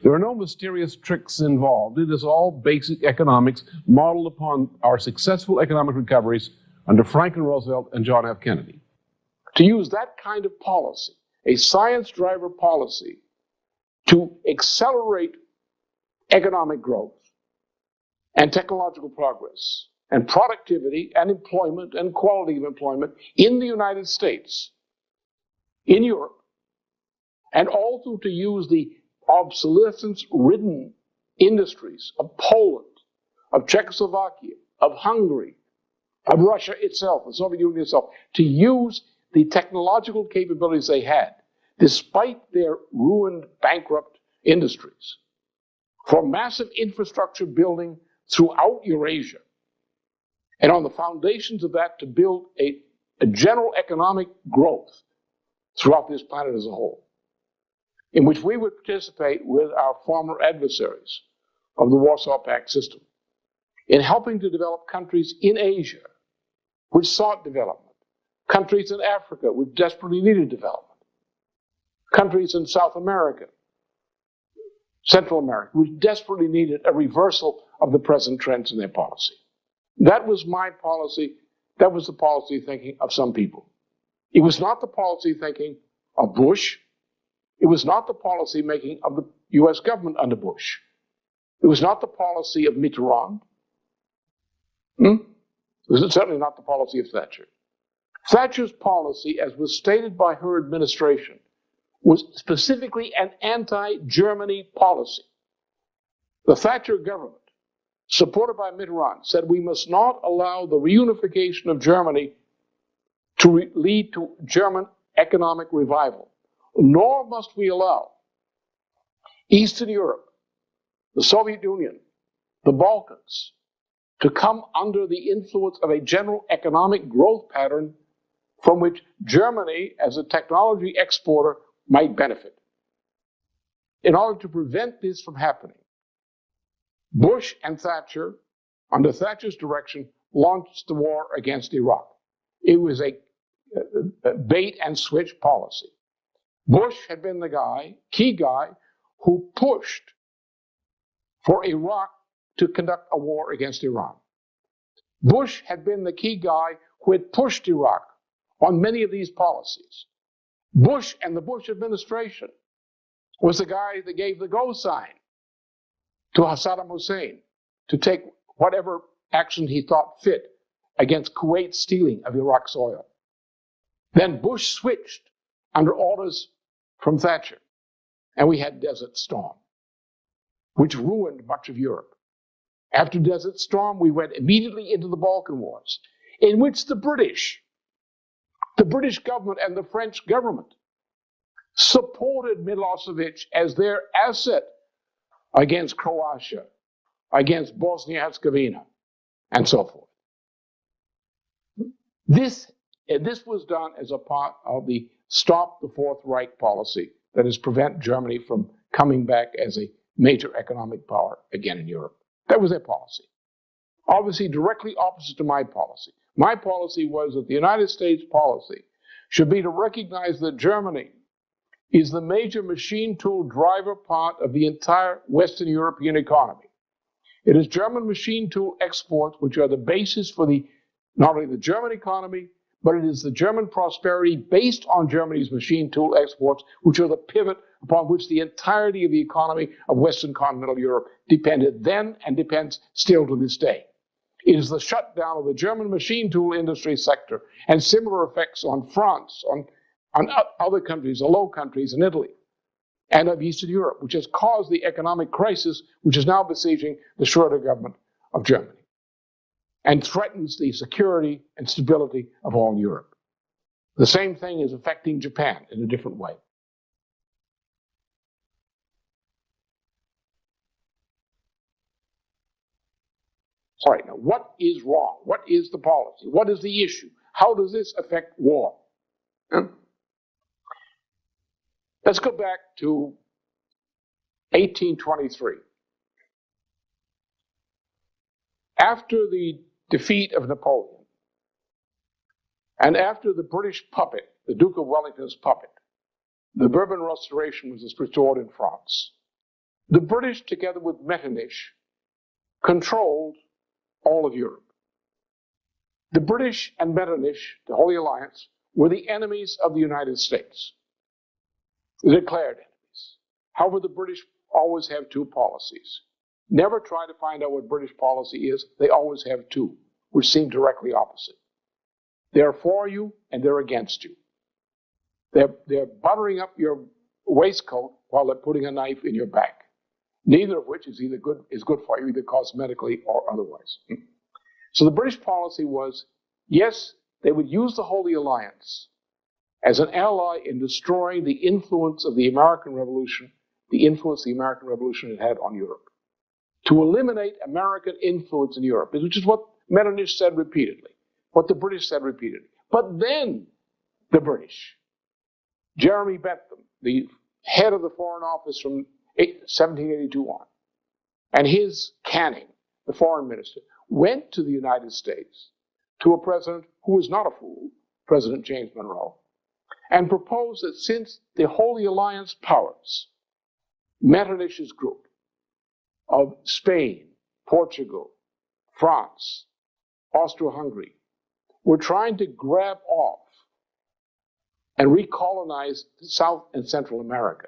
[SPEAKER 2] There are no mysterious tricks involved. It is all basic economics modeled upon our successful economic recoveries under Franklin Roosevelt and John F. Kennedy. To use that kind of policy, a science driver policy, to accelerate economic growth and technological progress and productivity and employment and quality of employment in the United States, in Europe, and also to use the obsolescence-ridden industries of Poland, of Czechoslovakia, of Hungary, of Russia itself, the Soviet Union itself, to use the technological capabilities they had, despite their ruined, bankrupt industries, for massive infrastructure building throughout Eurasia. And on the foundations of that, to build a general economic growth throughout this planet as a whole, in which we would participate with our former adversaries of the Warsaw Pact system, in helping to develop countries in Asia which sought development, countries in Africa which desperately needed development, countries in South America, Central America, which desperately needed a reversal of the present trends in their policy. That was my policy. That was the policy thinking of some people. It was not the policy thinking of Bush. It was not the policy making of the US government under Bush. It was not the policy of Mitterrand. It was certainly not the policy of Thatcher. Thatcher's policy, as was stated by her administration, was specifically an anti-Germany policy. The Thatcher government, supported by Mitterrand, said we must not allow the reunification of Germany to lead to German economic revival, nor must we allow Eastern Europe, the Soviet Union, the Balkans, to come under the influence of a general economic growth pattern from which Germany, as a technology exporter, might benefit. In order to prevent this from happening, Bush and Thatcher, under Thatcher's direction, launched the war against Iraq. It was a bait and switch policy. Bush had been the guy, key guy, who pushed for Iraq to conduct a war against Iran. Bush had been the key guy who had pushed Iraq on many of these policies. Bush and the Bush administration was the guy that gave the go sign to Saddam Hussein to take whatever action he thought fit against Kuwait's stealing of Iraq's oil. Then Bush switched under orders from Thatcher, and we had Desert Storm, which ruined much of Europe. After Desert Storm, we went immediately into the Balkan Wars, in which the British government and the French government supported Milosevic as their asset against Croatia, against Bosnia-Herzegovina, and so forth. This was done as a part of the Stop the Fourth Reich policy that is prevent Germany from coming back as a major economic power again in Europe. That was their policy. Obviously, directly opposite to my policy. My policy was that the United States policy should be to recognize that Germany is the major machine tool driver part of the entire Western European economy. It is German machine tool exports which are the basis for not only the German economy, but it is the German prosperity based on Germany's machine tool exports, which are the pivot upon which the entirety of the economy of Western continental Europe depended then and depends still to this day. It is the shutdown of the German machine tool industry sector and similar effects on France, on other countries, the Low Countries, and Italy, and of Eastern Europe, which has caused the economic crisis which is now besieging the Schröder government of Germany and threatens the security and stability of all Europe. The same thing is affecting Japan in a different way. All right, now what is wrong? What is the policy? What is the issue? How does this affect war? Let's go back to 1823. After the defeat of Napoleon, and after the British puppet, the Duke of Wellington's puppet, the Bourbon Restoration was restored in France. The British, together with Metternich, controlled all of Europe. The British and Metternich, the Holy Alliance, were the enemies of the United States. The declared enemies. However, the British always have two policies. Never try to find out what British policy is. They always have two, which seem directly opposite. They're for you and they're against you. They're buttering up your waistcoat while they're putting a knife in your back. Neither of which is good for you, either cosmetically or otherwise. So the British policy was, yes, they would use the Holy Alliance as an ally in destroying the influence of the American Revolution, the influence the American Revolution had on Europe. To eliminate American influence in Europe, which is what Metternich said repeatedly, what the British said repeatedly. But then the British, Jeremy Bentham, the head of the Foreign Office from 1782 on, and his Canning, the foreign minister, went to the United States to a president who was not a fool, President James Monroe, and proposed that since the Holy Alliance powers, Metternich's group of Spain, Portugal, France, Austro-Hungary, were trying to grab off and recolonize South and Central America,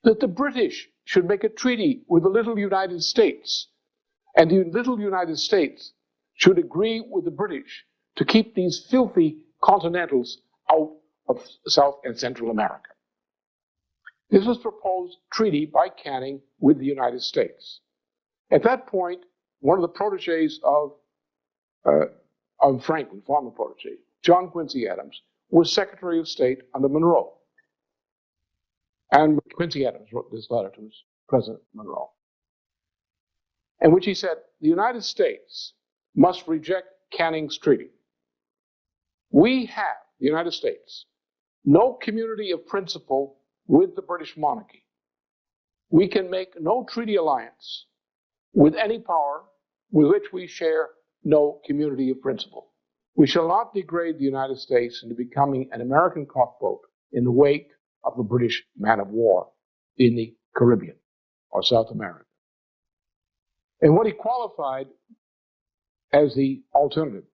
[SPEAKER 2] that the British should make a treaty with the little United States, and the little United States should agree with the British to keep these filthy continentals out of South and Central America. This was proposed treaty by Canning with the United States. At that point, one of the proteges of Franklin, former protege, John Quincy Adams, was Secretary of State under Monroe. And Quincy Adams wrote this letter to President Monroe, in which he said, the United States must reject Canning's treaty. We have, the United States, no community of principle with the British monarchy. We can make no treaty alliance with any power with which we share no community of principle. We shall not degrade the United States into becoming an American cockboat in the wake of a British man of war in the Caribbean or South America. And what he qualified as the alternative,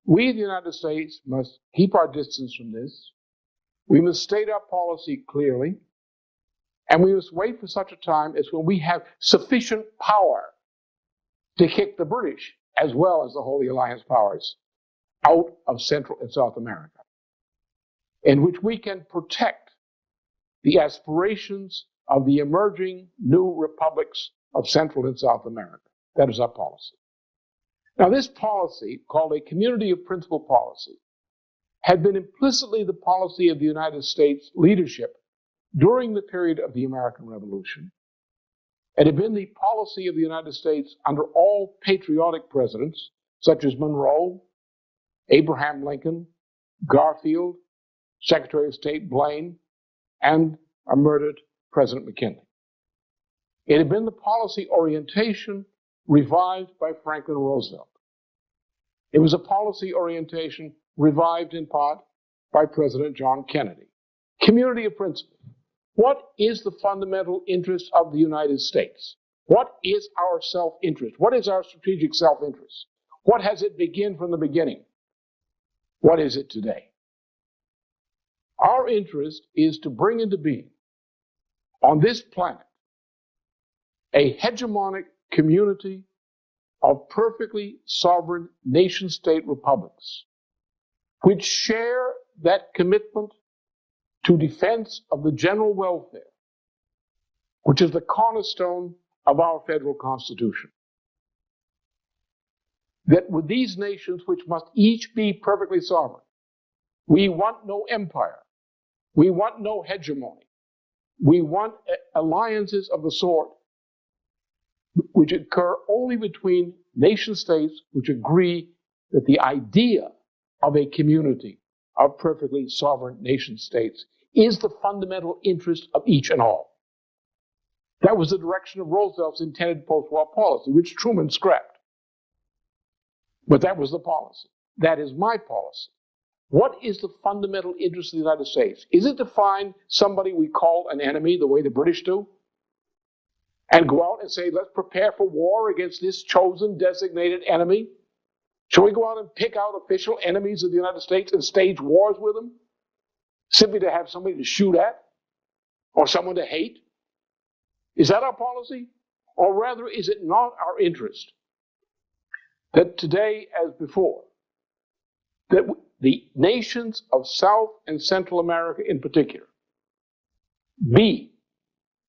[SPEAKER 2] we, the United States, must keep our distance from this. We must state our policy clearly, and we must wait for such a time as when we have sufficient power to kick the British, as well as the Holy Alliance powers, out of Central and South America, in which we can protect the aspirations of the emerging new republics of Central and South America. That is our policy. Now, this policy, called a community of principle policy, had been implicitly the policy of the United States leadership during the period of the American Revolution. It had been the policy of the United States under all patriotic presidents, such as Monroe, Abraham Lincoln, Garfield, Secretary of State Blaine, and a murdered President McKinley. It had been the policy orientation revived by Franklin Roosevelt. It was a policy orientation revived in part by President John Kennedy. Community of principle. What is the fundamental interest of the United States? What is our self-interest? What is our strategic self-interest? What has it begin from the beginning? What is it today? Our interest is to bring into being on this planet a hegemonic community of perfectly sovereign nation-state republics which share that commitment to defense of the general welfare, which is the cornerstone of our federal constitution. That with these nations, which must each be perfectly sovereign, we want no empire, we want no hegemony, we want alliances of the sort which occur only between nation states which agree that the idea of a community of perfectly sovereign nation states is the fundamental interest of each and all. That was the direction of Roosevelt's intended post-war policy, which Truman scrapped. But that was the policy. That is my policy. What is the fundamental interest of the United States? Is it to find somebody we call an enemy the way the British do? And go out and say, let's prepare for war against this chosen, designated enemy? Shall we go out and pick out official enemies of the United States and stage wars with them? Simply to have somebody to shoot at? Or someone to hate? Is that our policy? Or rather, is it not our interest that today, as before, that the nations of South and Central America in particular be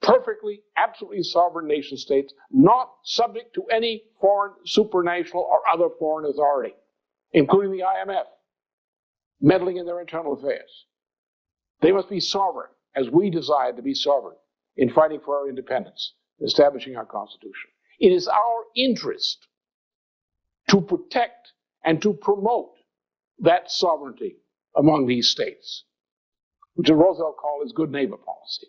[SPEAKER 2] perfectly, absolutely sovereign nation states, not subject to any foreign supranational or other foreign authority, including the IMF, meddling in their internal affairs. They must be sovereign, as we desire to be sovereign in fighting for our independence, establishing our Constitution. It is our interest to protect and to promote that sovereignty among these states, which Roosevelt called his good neighbor policy.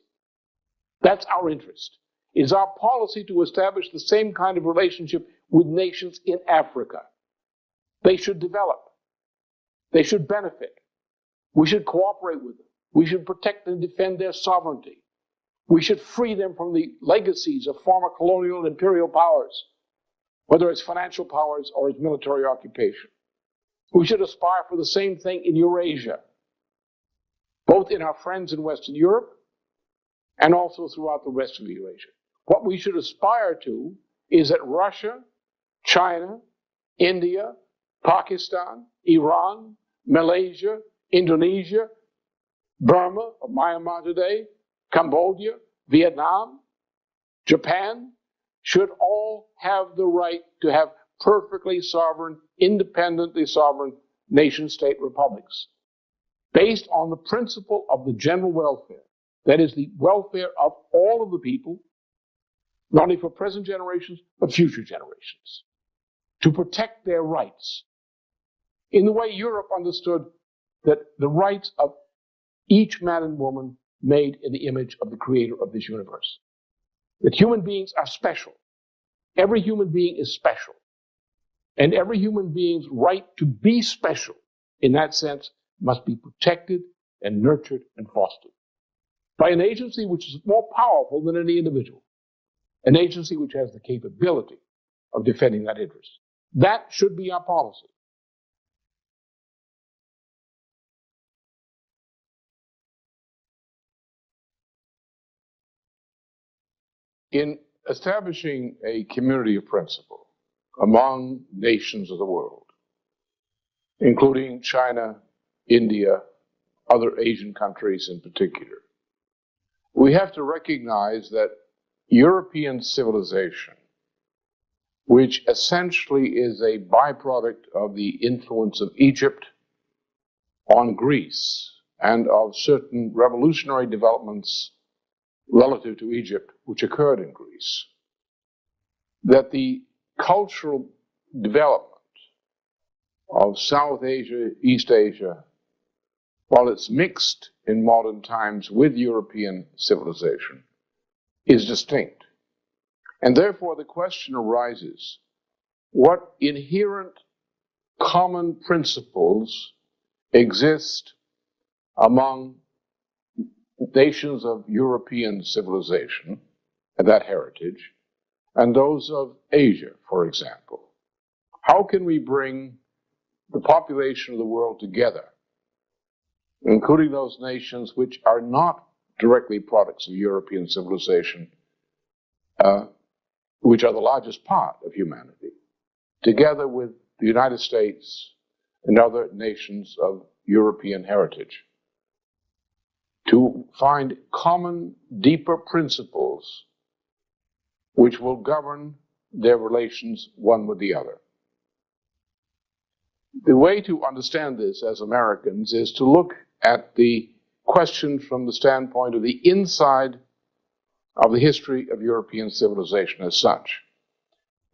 [SPEAKER 2] That's our interest. It is our policy to establish the same kind of relationship with nations in Africa. They should develop. They should benefit. We should cooperate with them. We should protect and defend their sovereignty. We should free them from the legacies of former colonial and imperial powers, whether it's financial powers or it's military occupation. We should aspire for the same thing in Eurasia, both in our friends in Western Europe and also throughout the rest of Eurasia. What we should aspire to is that Russia, China, India, Pakistan, Iran, Malaysia, Indonesia, Burma, or Myanmar today, Cambodia, Vietnam, Japan, should all have the right to have perfectly sovereign, independently sovereign nation-state republics, based on the principle of the general welfare. That is the welfare of all of the people, not only for present generations, but future generations, to protect their rights in the way Europe understood that the rights of each man and woman made in the image of the creator of this universe. That human beings are special. Every human being is special. And every human being's right to be special, in that sense, must be protected and nurtured and fostered by an agency which is more powerful than any individual, an agency which has the capability of defending that interest. That should be our policy. In establishing a community of principle among nations of the world, including China, India, other Asian countries in particular, we have to recognize that European civilization which essentially is a byproduct of the influence of Egypt on Greece and of certain revolutionary developments relative to Egypt which occurred in Greece, that the cultural development of South Asia, East Asia, while it's mixed in modern times with European civilization, is distinct. And therefore the question arises, what inherent common principles exist among nations of European civilization and that heritage, and those of Asia, for example? How can we bring the population of the world together, including those nations which are not directly products of European civilization, which are the largest part of humanity, together with the United States and other nations of European heritage, to find common, deeper principles which will govern their relations one with the other? The way to understand this as Americans is to look at the question from the standpoint of the inside of the history of European civilization as such.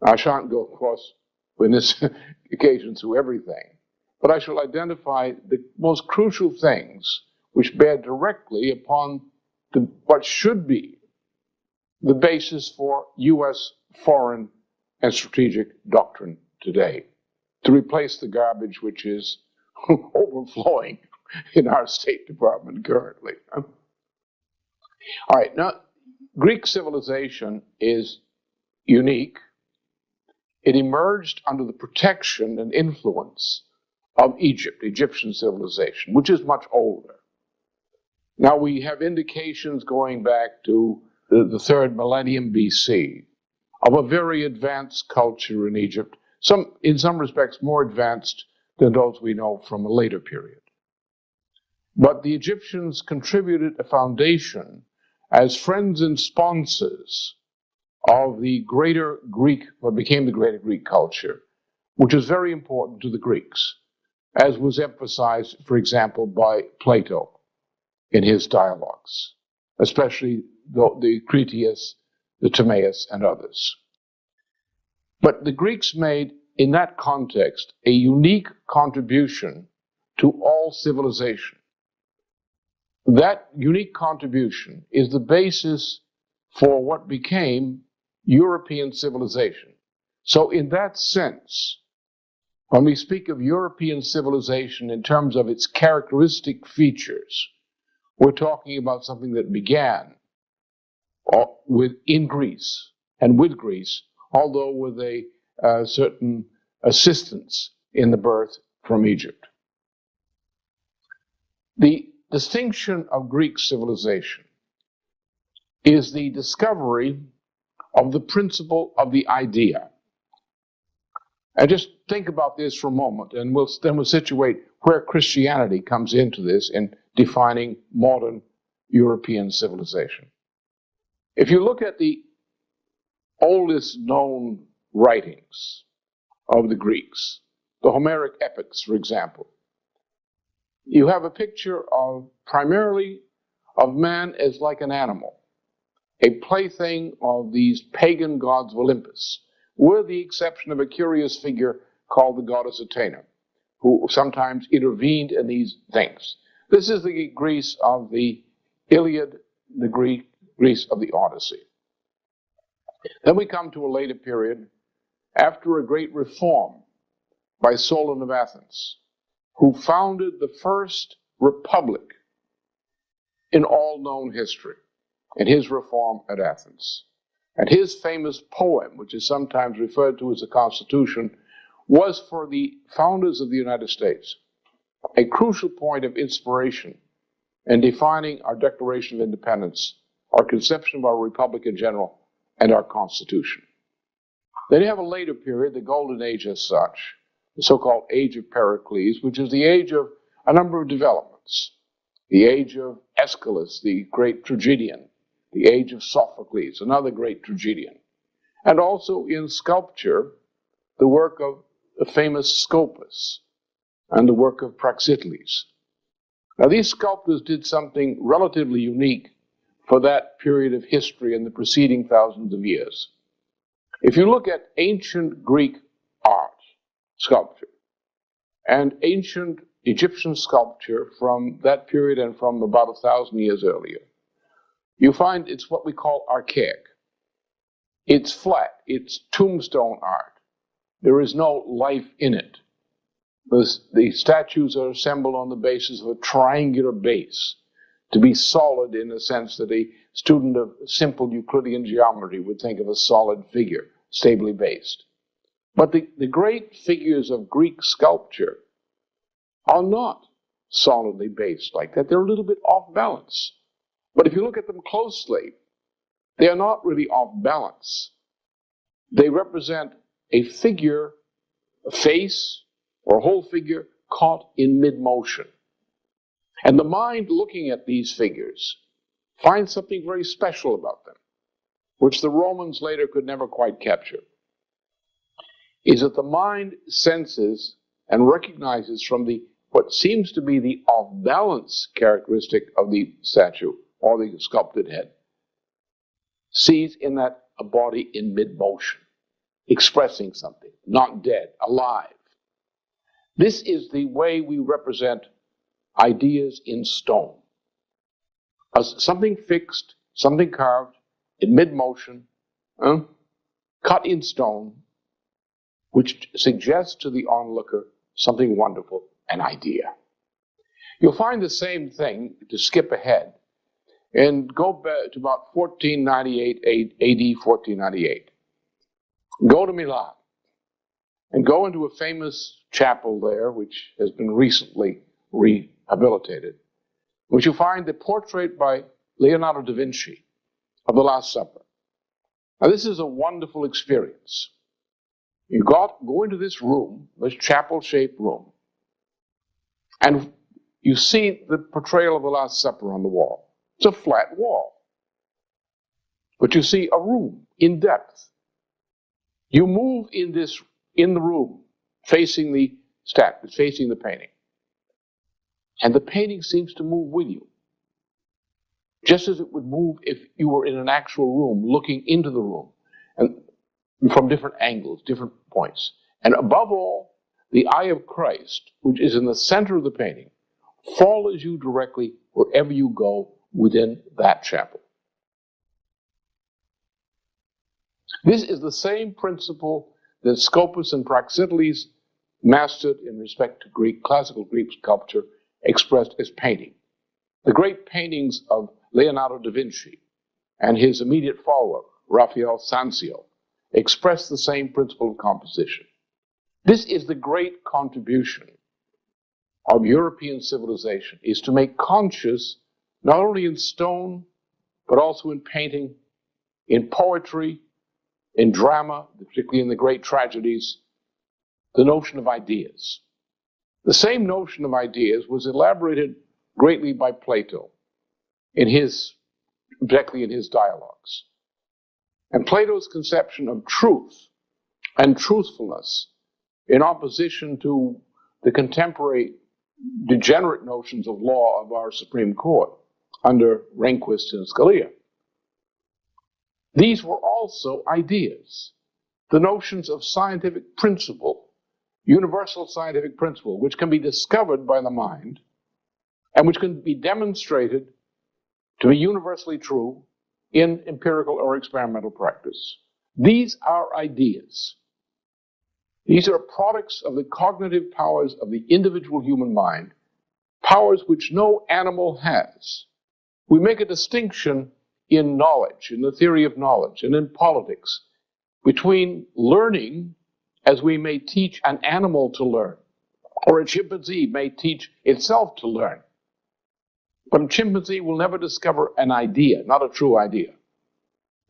[SPEAKER 2] I shan't go, of course, in this occasion through everything, but I shall identify the most crucial things which bear directly upon what should be the basis for U.S. foreign and strategic doctrine today, to replace the garbage which is overflowing in our State Department currently. All right, now, Greek civilization is unique. It emerged under the protection and influence of Egypt, Egyptian civilization, which is much older. Now, we have indications going back to the 3rd millennium BC of a very advanced culture in Egypt, in some respects more advanced than those we know from a later period. But the Egyptians contributed a foundation as friends and sponsors of the greater Greek, what became the greater Greek culture, which is very important to the Greeks, as was emphasized, for example, by Plato in his dialogues, especially the Critias, the Timaeus, and others. But the Greeks made, in that context, a unique contribution to all civilization. That unique contribution is the basis for what became European civilization. So in that sense, when we speak of European civilization in terms of its characteristic features, we're talking about something that began in Greece and with Greece, although with a certain assistance in the birth from Egypt. The distinction of Greek civilization is the discovery of the principle of the idea. And just think about this for a moment, and then we'll situate where Christianity comes into this in defining modern European civilization. If you look at the oldest known writings of the Greeks, the Homeric epics, for example, you have a picture of primarily of man as like an animal, a plaything of these pagan gods of Olympus, with the exception of a curious figure called the goddess Athena, who sometimes intervened in these things. This is the Greece of the Iliad, the Greece of the Odyssey. Then we come to a later period, after a great reform by Solon of Athens, who founded the first republic in all known history, in his reform at Athens. And his famous poem, which is sometimes referred to as the Constitution, was for the founders of the United States a crucial point of inspiration in defining our Declaration of Independence, our conception of our republic in general, and our Constitution. Then you have a later period, the Golden Age as such, the so-called Age of Pericles, which is the age of a number of developments. The age of Aeschylus, the great tragedian, the age of Sophocles, another great tragedian. and also in sculpture, the work of the famous Scopas and the work of Praxiteles. Now, these sculptors did something relatively unique for that period of history and the preceding thousands of years. If you look at ancient Greek art, sculpture, and ancient Egyptian sculpture from that period and from about 1,000 years earlier, you find it's what we call archaic. It's flat, it's tombstone art. There is no life in it. The statues are assembled on the basis of a triangular base, to be solid in the sense that a student of simple Euclidean geometry would think of a solid figure, stably based. But the great figures of Greek sculpture are not solidly based like that. They're a little bit off balance. But if you look at them closely, they are not really off balance. They represent a figure, a face, or a whole figure caught in mid-motion. And the mind looking at these figures finds something very special about them, which the Romans later could never quite capture, is that the mind senses and recognizes from what seems to be the off-balance characteristic of the statue or the sculpted head, sees in that a body in mid-motion, expressing something, not dead, alive. This is the way we represent ideas in stone. As something fixed, something carved in mid-motion, cut in stone, which suggests to the onlooker something wonderful, an idea. You'll find the same thing, to skip ahead, and go back to about 1498, AD 1498. Go to Milan and go into a famous chapel there, which has been recently rehabilitated, which you find the portrait by Leonardo da Vinci of the Last Supper. Now, this is a wonderful experience. You go into this room, this chapel-shaped room, and you see the portrayal of the Last Supper on the wall. It's a flat wall, but you see a room in depth. You move in the room, facing the statue, facing the painting, and the painting seems to move with you, just as it would move if you were in an actual room, looking into the room, and from different angles, different points. And above all, the eye of Christ, which is in the center of the painting, follows you directly wherever you go within that chapel. This is the same principle that Scopas and Praxiteles mastered in respect to classical Greek sculpture, expressed as painting. The great paintings of Leonardo da Vinci and his immediate follower, Raphael Sanzio, express the same principle of composition. This is the great contribution of European civilization, is to make conscious, not only in stone, but also in painting, in poetry, in drama, particularly in the great tragedies, the notion of ideas. The same notion of ideas was elaborated greatly by Plato, particularly in his dialogues. And Plato's conception of truth and truthfulness, in opposition to the contemporary degenerate notions of law of our Supreme Court under Rehnquist and Scalia. These were also ideas, the notions of scientific principle, universal scientific principle, which can be discovered by the mind and which can be demonstrated to be universally true in empirical or experimental practice. These are ideas. These are products of the cognitive powers of the individual human mind, powers which no animal has. We make a distinction in knowledge, in the theory of knowledge, and in politics, between learning, as we may teach an animal to learn, or a chimpanzee may teach itself to learn. But a chimpanzee will never discover an idea, not a true idea.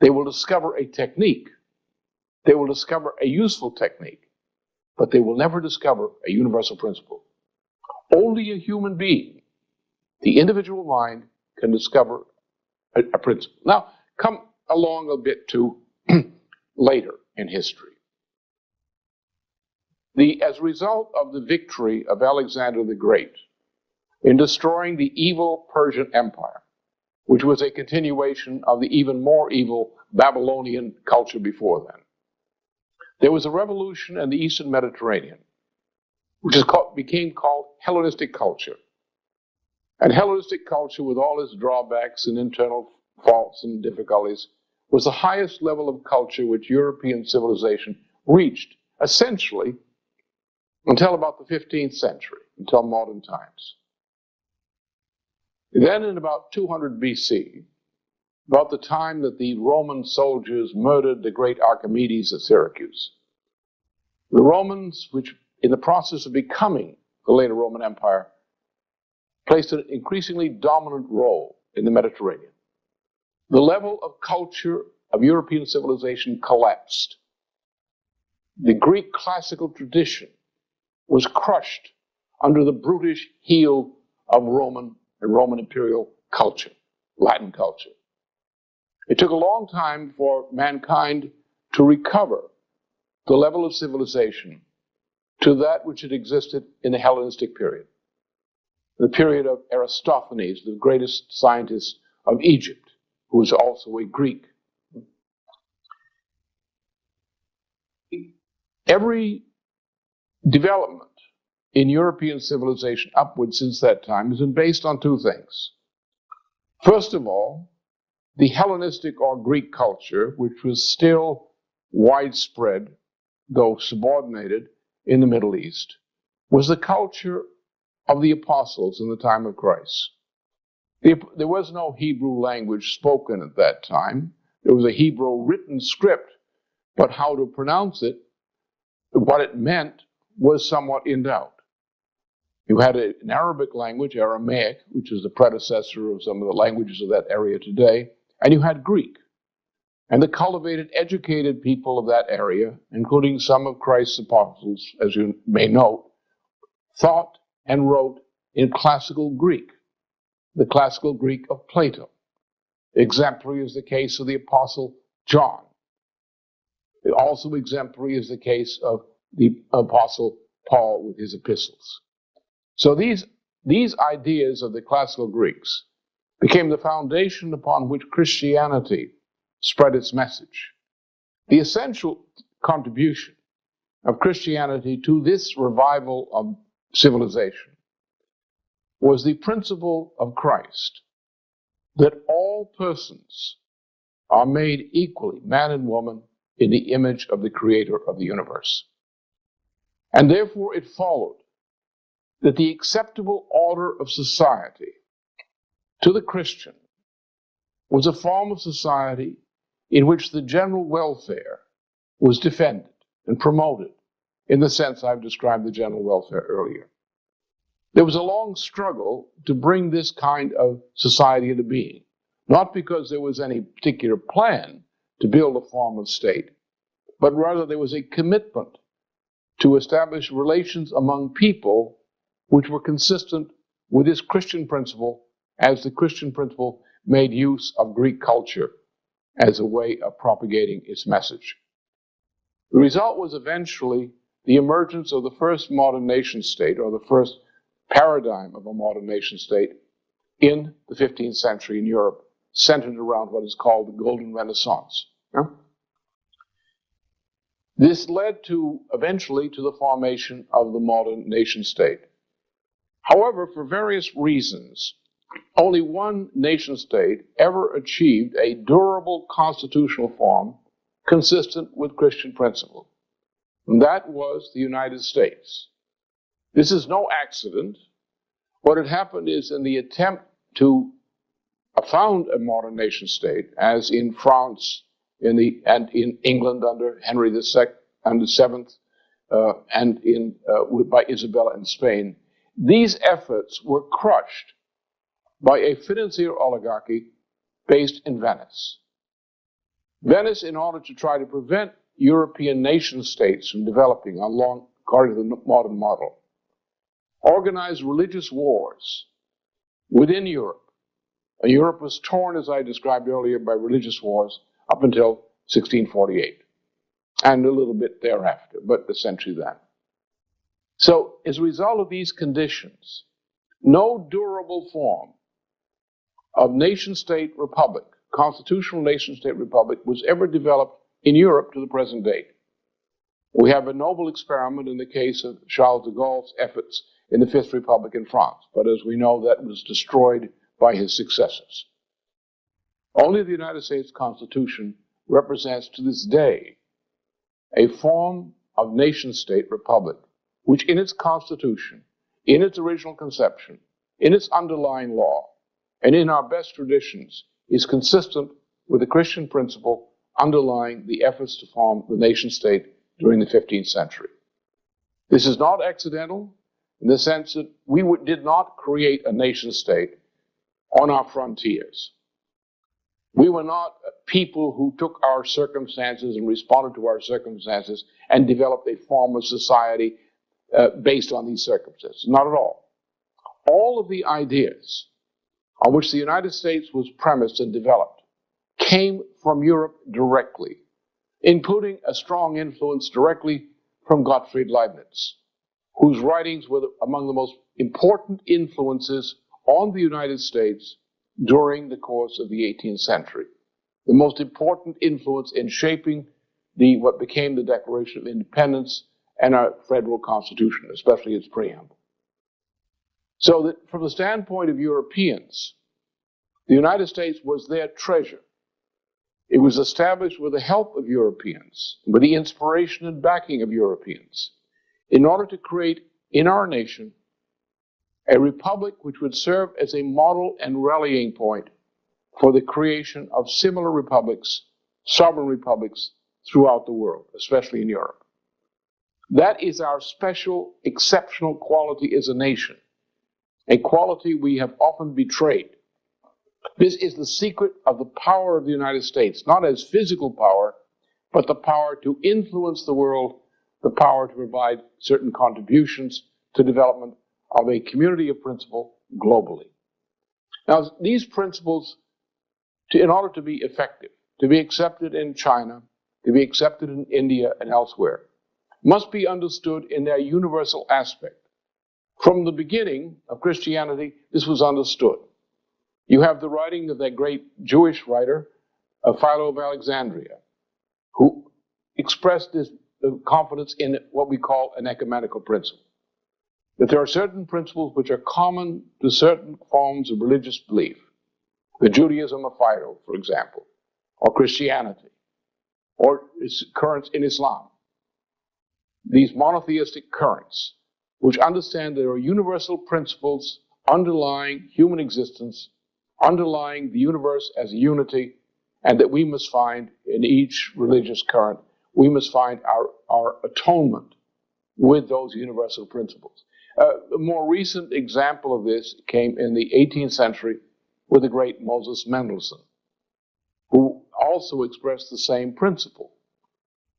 [SPEAKER 2] They will discover a technique. They will discover a useful technique, but they will never discover a universal principle. Only a human being, the individual mind, can discover a principle. Now, come along a bit to later in history. As a result of the victory of Alexander the Great in destroying the evil Persian Empire, which was a continuation of the even more evil Babylonian culture before then, there was a revolution in the Eastern Mediterranean, which became called Hellenistic culture. And Hellenistic culture, with all its drawbacks and internal faults and difficulties, was the highest level of culture which European civilization reached, essentially, until about the 15th century, until modern times. Then in about 200 BC, about the time that the Roman soldiers murdered the great Archimedes at Syracuse, the Romans, which in the process of becoming the later Roman Empire, placed an increasingly dominant role in the Mediterranean. The level of culture of European civilization collapsed. The Greek classical tradition was crushed under the brutish heel of Roman and Roman imperial culture, Latin culture. It took a long time for mankind to recover the level of civilization to that which had existed in the Hellenistic period, the period of Aristophanes, the greatest scientist of Egypt, who was also a Greek. Every development in European civilization upward since that time has been based on two things. First of all, the Hellenistic or Greek culture, which was still widespread, though subordinated, in the Middle East, was the culture of the apostles in the time of Christ. There was no Hebrew language spoken at that time. There was a Hebrew written script, but how to pronounce it, what it meant, was somewhat in doubt. You had an Arabic language, Aramaic, which is the predecessor of some of the languages of that area today, and you had Greek. And the cultivated, educated people of that area, including some of Christ's apostles, as you may note, thought and wrote in classical Greek, the classical Greek of Plato. Exemplary is the case of the Apostle John. Also exemplary is the case of the Apostle Paul with his epistles. So these ideas of the classical Greeks became the foundation upon which Christianity spread its message. The essential contribution of Christianity to this revival of civilization was the principle of Christ that all persons are made equally, man and woman, in the image of the Creator of the universe. And therefore it followed that the acceptable order of society to the Christian was a form of society in which the general welfare was defended and promoted in the sense I've described the general welfare earlier. There was a long struggle to bring this kind of society into being, not because there was any particular plan to build a form of state, but rather there was a commitment to establish relations among people which were consistent with this Christian principle, as the Christian principle made use of Greek culture as a way of propagating its message. The result was eventually the emergence of the first modern nation state, or the first paradigm of a modern nation state in the 15th century in Europe, centered around what is called the Golden Renaissance. Yeah? This led eventually to the formation of the modern nation state. However, for various reasons, only one nation state ever achieved a durable constitutional form consistent with Christian principle. And that was the United States. This is no accident. What had happened is, in the attempt to found a modern nation state, as in France and in England under Henry VII and the Seventh, and by Isabella in Spain, these efforts were crushed by a financier oligarchy based in Venice. Venice, in order to try to prevent European nation states from developing according to the modern model, organized religious wars within Europe. Europe was torn, as I described earlier, by religious wars up until 1648. and a little bit thereafter, but essentially then. So as a result of these conditions, no durable form of nation-state republic, constitutional nation-state republic, was ever developed in Europe to the present date. We have a noble experiment in the case of Charles de Gaulle's efforts in the Fifth Republic in France, but as we know, that was destroyed by his successors. Only the United States Constitution represents to this day a form of nation-state republic, which in its Constitution, in its original conception, in its underlying law, and in our best traditions, is consistent with the Christian principle underlying the efforts to form the nation-state during the 15th century. This is not accidental in the sense that we did not create a nation-state on our frontiers. We were not people who took our circumstances and responded to our circumstances and developed a form of society based on these circumstances. Not at all. All of the ideas on which the United States was premised and developed came from Europe directly, including a strong influence directly from Gottfried Leibniz, whose writings were among the most important influences on the United States during the course of the 18th century. The most important influence in shaping what became the Declaration of Independence and our federal constitution, especially its preamble. So that from the standpoint of Europeans, the United States was their treasure. It was established with the help of Europeans, with the inspiration and backing of Europeans, in order to create in our nation a republic which would serve as a model and rallying point for the creation of similar republics, sovereign republics, throughout the world, especially in Europe. That is our special, exceptional quality as a nation, a quality we have often betrayed. This is the secret of the power of the United States, not as physical power, but the power to influence the world, the power to provide certain contributions to development of a community of principle globally. Now, these principles, in order to be effective, to be accepted in China, to be accepted in India and elsewhere, must be understood in their universal aspect. From the beginning of Christianity, this was understood. You have the writing of that great Jewish writer, Philo of Alexandria, who expressed this confidence in what we call an ecumenical principle. That there are certain principles which are common to certain forms of religious belief. The Judaism of Philo, for example, or Christianity, or its currents in Islam. These monotheistic currents, which understand there are universal principles underlying human existence, underlying the universe as a unity, and that we must find in each religious current, we must find our atonement with those universal principles. A more recent example of this came in the 18th century with the great Moses Mendelssohn, who also expressed the same principle.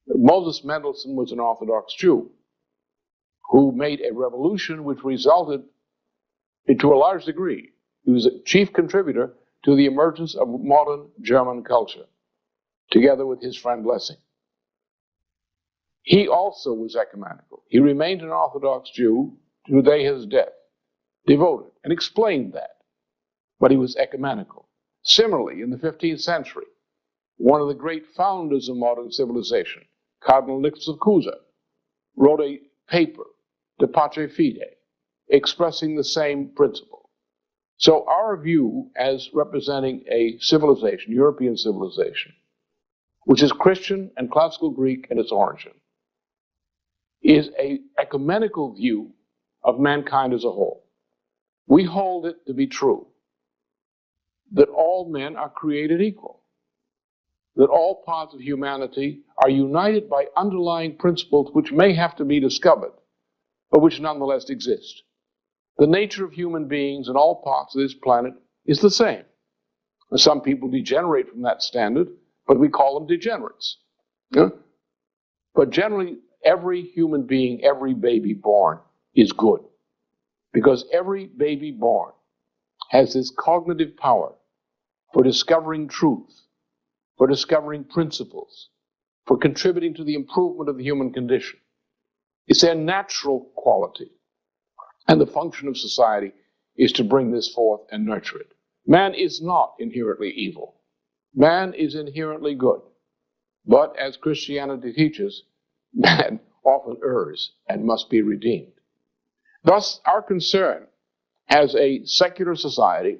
[SPEAKER 2] Moses Mendelssohn was an Orthodox Jew who made a revolution which resulted, to a large degree, he was a chief contributor to the emergence of modern German culture, together with his friend Lessing. He also was ecumenical. He remained an Orthodox Jew to the day of his death, devoted, and explained that. But he was ecumenical. Similarly, in the 15th century, one of the great founders of modern civilization, Cardinal Nicholas of Cusa, wrote a paper, De Patre Fide, expressing the same principle. So our view as representing a civilization, European civilization, which is Christian and classical Greek in its origin, is an ecumenical view of mankind as a whole. We hold it to be true that all men are created equal, that all parts of humanity are united by underlying principles which may have to be discovered, but which nonetheless exist. The nature of human beings in all parts of this planet is the same. Some people degenerate from that standard, but we call them degenerates. Yeah? But generally, every human being, every baby born is good, because every baby born has this cognitive power for discovering truth, for discovering principles, for contributing to the improvement of the human condition. It's their natural quality. And the function of society is to bring this forth and nurture it. Man is not inherently evil. Man is inherently good. But as Christianity teaches, man often errs and must be redeemed. Thus, our concern as a secular society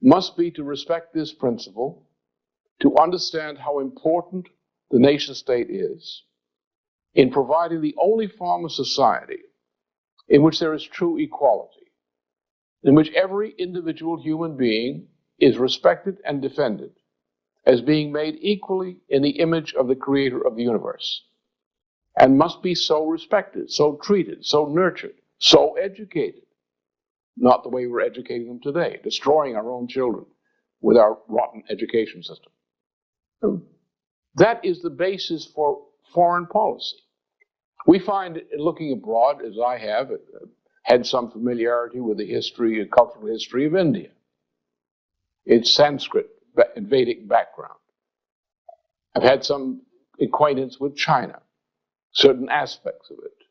[SPEAKER 2] must be to respect this principle, to understand how important the nation state is in providing the only form of society in which there is true equality, in which every individual human being is respected and defended as being made equally in the image of the creator of the universe, and must be so respected, so treated, so nurtured, so educated, not the way we're educating them today, destroying our own children with our rotten education system. That is the basis for foreign policy. We find, in looking abroad, as I have, had some familiarity with the history and cultural history of India, its Sanskrit and Vedic background. I've had some acquaintance with China, certain aspects of it.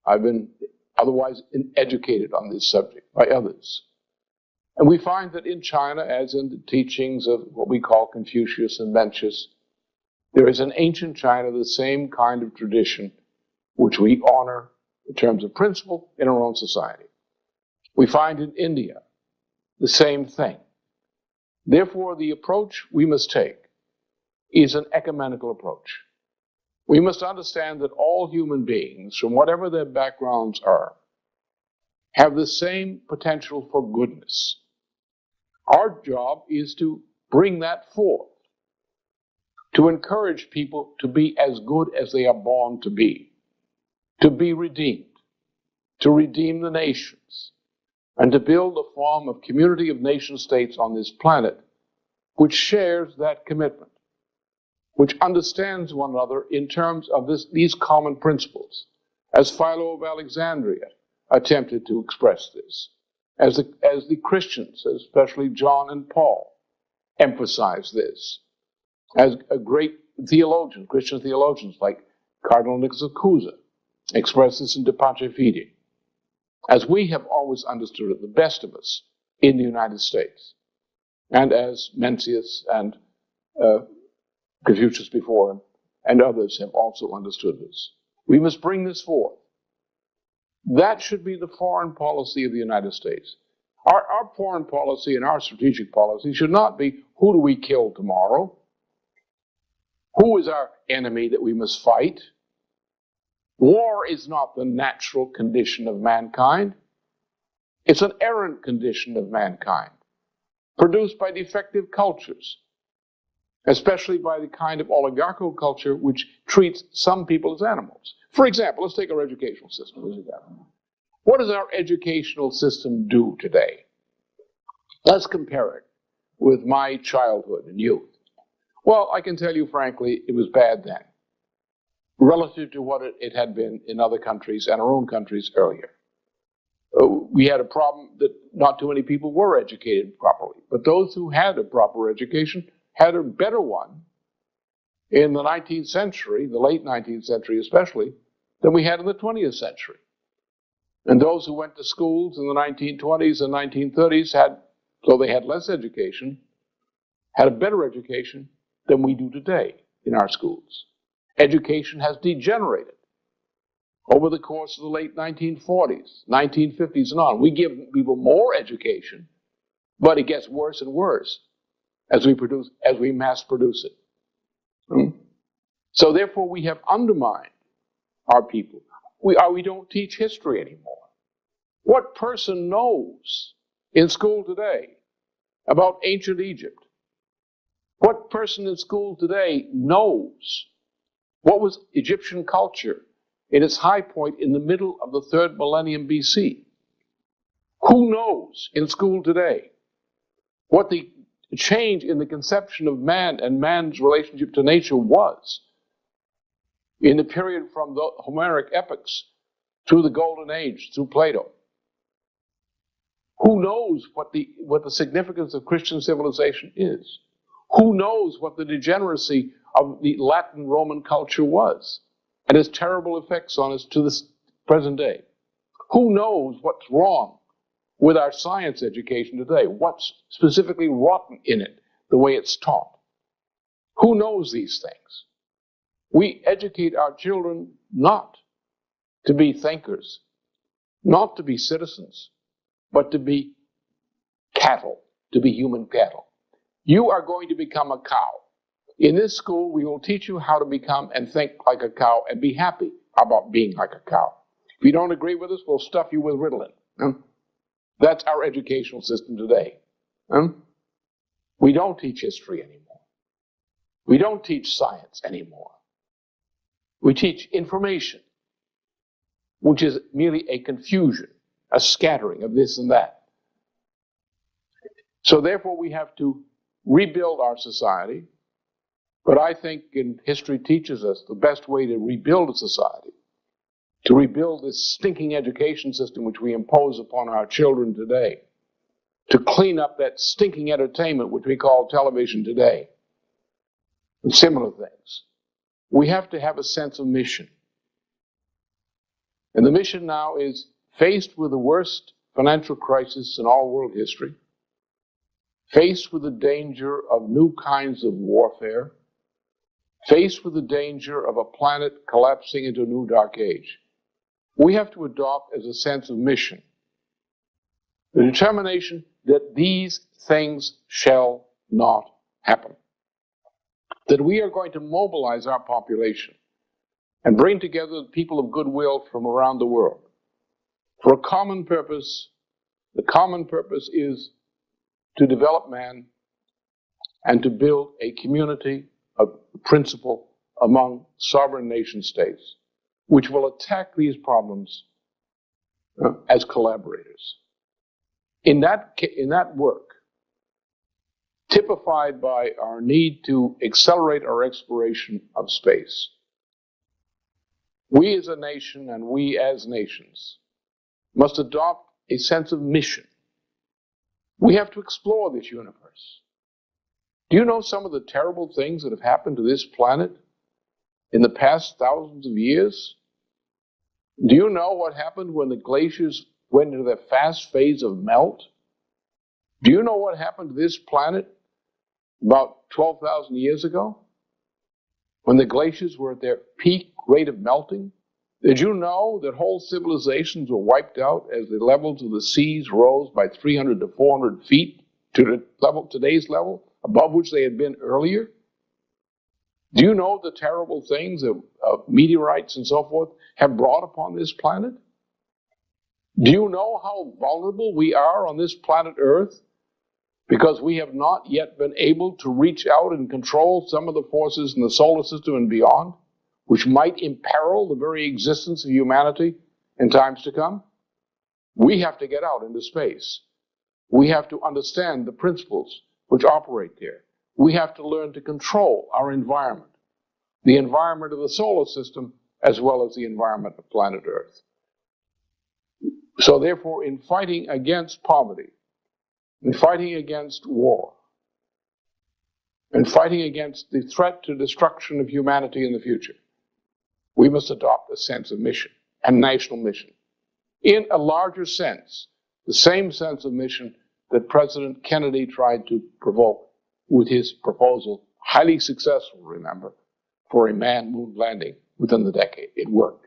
[SPEAKER 2] I've been otherwise educated on this subject by others. And we find that in China, as in the teachings of what we call Confucius and Mencius, there is in ancient China the same kind of tradition which we honor in terms of principle in our own society. We find in India the same thing. Therefore, the approach we must take is an ecumenical approach. We must understand that all human beings, from whatever their backgrounds are, have the same potential for goodness. Our job is to bring that forth, to encourage people to be as good as they are born to be redeemed, to redeem the nations, and to build a form of community of nation states on this planet which shares that commitment, which understands one another in terms of these common principles, as Philo of Alexandria attempted to express this, as the Christians, especially John and Paul, emphasized this, as a great theologian, Christian theologians like Cardinal Nicholas of Cusa expressed this in De Pace Fide, as we have always understood it, the best of us in the United States, and as Mencius and Confucius before him and others have also understood this. We must bring this forth. That should be the foreign policy of the United States. Our foreign policy and our strategic policy should not be, who do we kill tomorrow? Who is our enemy that we must fight? War is not the natural condition of mankind. It's an errant condition of mankind, produced by defective cultures, especially by the kind of oligarchical culture which treats some people as animals. For example, let's take our educational system. What does our educational system do today? Let's compare it with my childhood and youth. Well, I can tell you frankly, it was bad then, relative to what it had been in other countries and our own countries earlier. We had a problem that not too many people were educated properly, but those who had a proper education had a better one in the 19th century, the late 19th century especially, than we had in the 20th century. And those who went to schools in the 1920s and 1930s had, though they had less education, had a better education than we do today in our schools. Education has degenerated over the course of the late 1940s, 1950s and on. We give people more education, but it gets worse and worse as we mass produce it. So therefore we have undermined our people. We don't teach history anymore. What person knows in school today about ancient Egypt? What person in school today knows what was Egyptian culture in its high point in the middle of the 3rd millennium BC? Who knows in school today what the change in the conception of man and man's relationship to nature was in the period from the Homeric epics through the Golden Age, through Plato? Who knows what the significance of Christian civilization is? Who knows what the degeneracy of the Latin Roman culture was, and its terrible effects on us to this present day. Who knows what's wrong with our science education today? What's specifically rotten in it, the way it's taught? Who knows these things? We educate our children not to be thinkers, not to be citizens, but to be cattle, to be human cattle. You are going to become a cow. In this school, we will teach you how to become and think like a cow and be happy about being like a cow. If you don't agree with us, we'll stuff you with Ritalin. That's our educational system today. We don't teach history anymore. We don't teach science anymore. We teach information, which is merely a confusion, a scattering of this and that. So therefore, we have to rebuild our society. But I think, and history teaches us, the best way to rebuild a society, to rebuild this stinking education system which we impose upon our children today, to clean up that stinking entertainment which we call television today, and similar things. We have to have a sense of mission. And the mission now is, faced with the worst financial crisis in all world history, faced with the danger of new kinds of warfare, faced with the danger of a planet collapsing into a new dark age, we have to adopt as a sense of mission the determination that these things shall not happen. That we are going to mobilize our population and bring together the people of goodwill from around the world for a common purpose. The common purpose is to develop man and to build a community of principle among sovereign nation states, which will attack these problems as collaborators. In that work, typified by our need to accelerate our exploration of space, we as a nation and we as nations must adopt a sense of mission. We have to explore this universe. Do you know some of the terrible things that have happened to this planet in the past thousands of years? Do you know what happened when the glaciers went into their fast phase of melt? Do you know what happened to this planet about 12,000 years ago, when the glaciers were at their peak rate of melting? Did you know that whole civilizations were wiped out as the levels of the seas rose by 300 to 400 feet to the level, today's level, above which they had been earlier? Do you know the terrible things of meteorites and so forth have brought upon this planet? Do you know how vulnerable we are on this planet Earth? Because we have not yet been able to reach out and control some of the forces in the solar system and beyond, which might imperil the very existence of humanity in times to come. We have to get out into space. We have to understand the principles which operate there. We have to learn to control our environment, the environment of the solar system, as well as the environment of planet Earth. So therefore, in fighting against poverty, in fighting against war, and fighting against the threat to destruction of humanity in the future, we must adopt a sense of mission and national mission. In a larger sense, the same sense of mission that President Kennedy tried to provoke with his proposal, highly successful, remember, for a manned moon landing within the decade. It worked.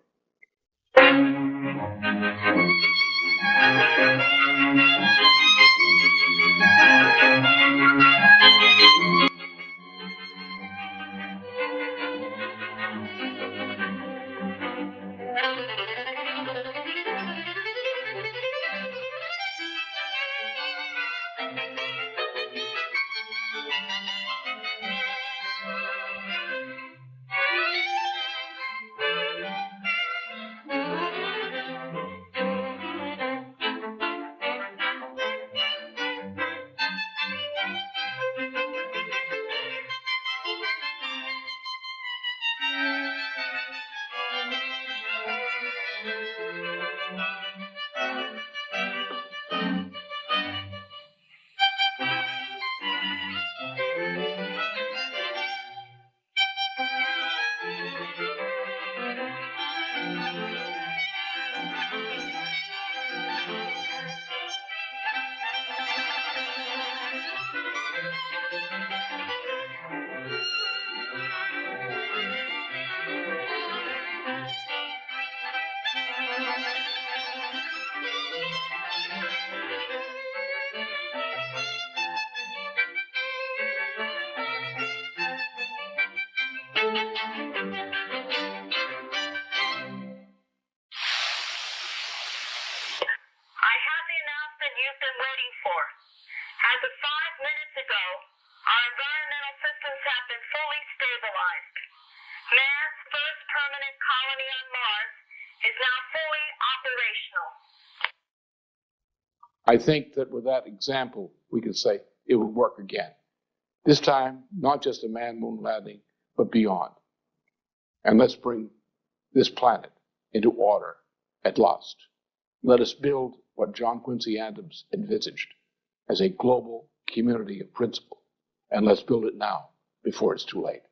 [SPEAKER 6] As of 5 minutes ago, our environmental systems have been fully stabilized. Man's first permanent colony on Mars is now fully operational.
[SPEAKER 2] I think that with that example, we can say it would work again. This time, not just a man-moon landing, but beyond. And let's bring this planet into order at last. Let us build what John Quincy Adams envisaged as a global community of principle. And let's build it now before it's too late.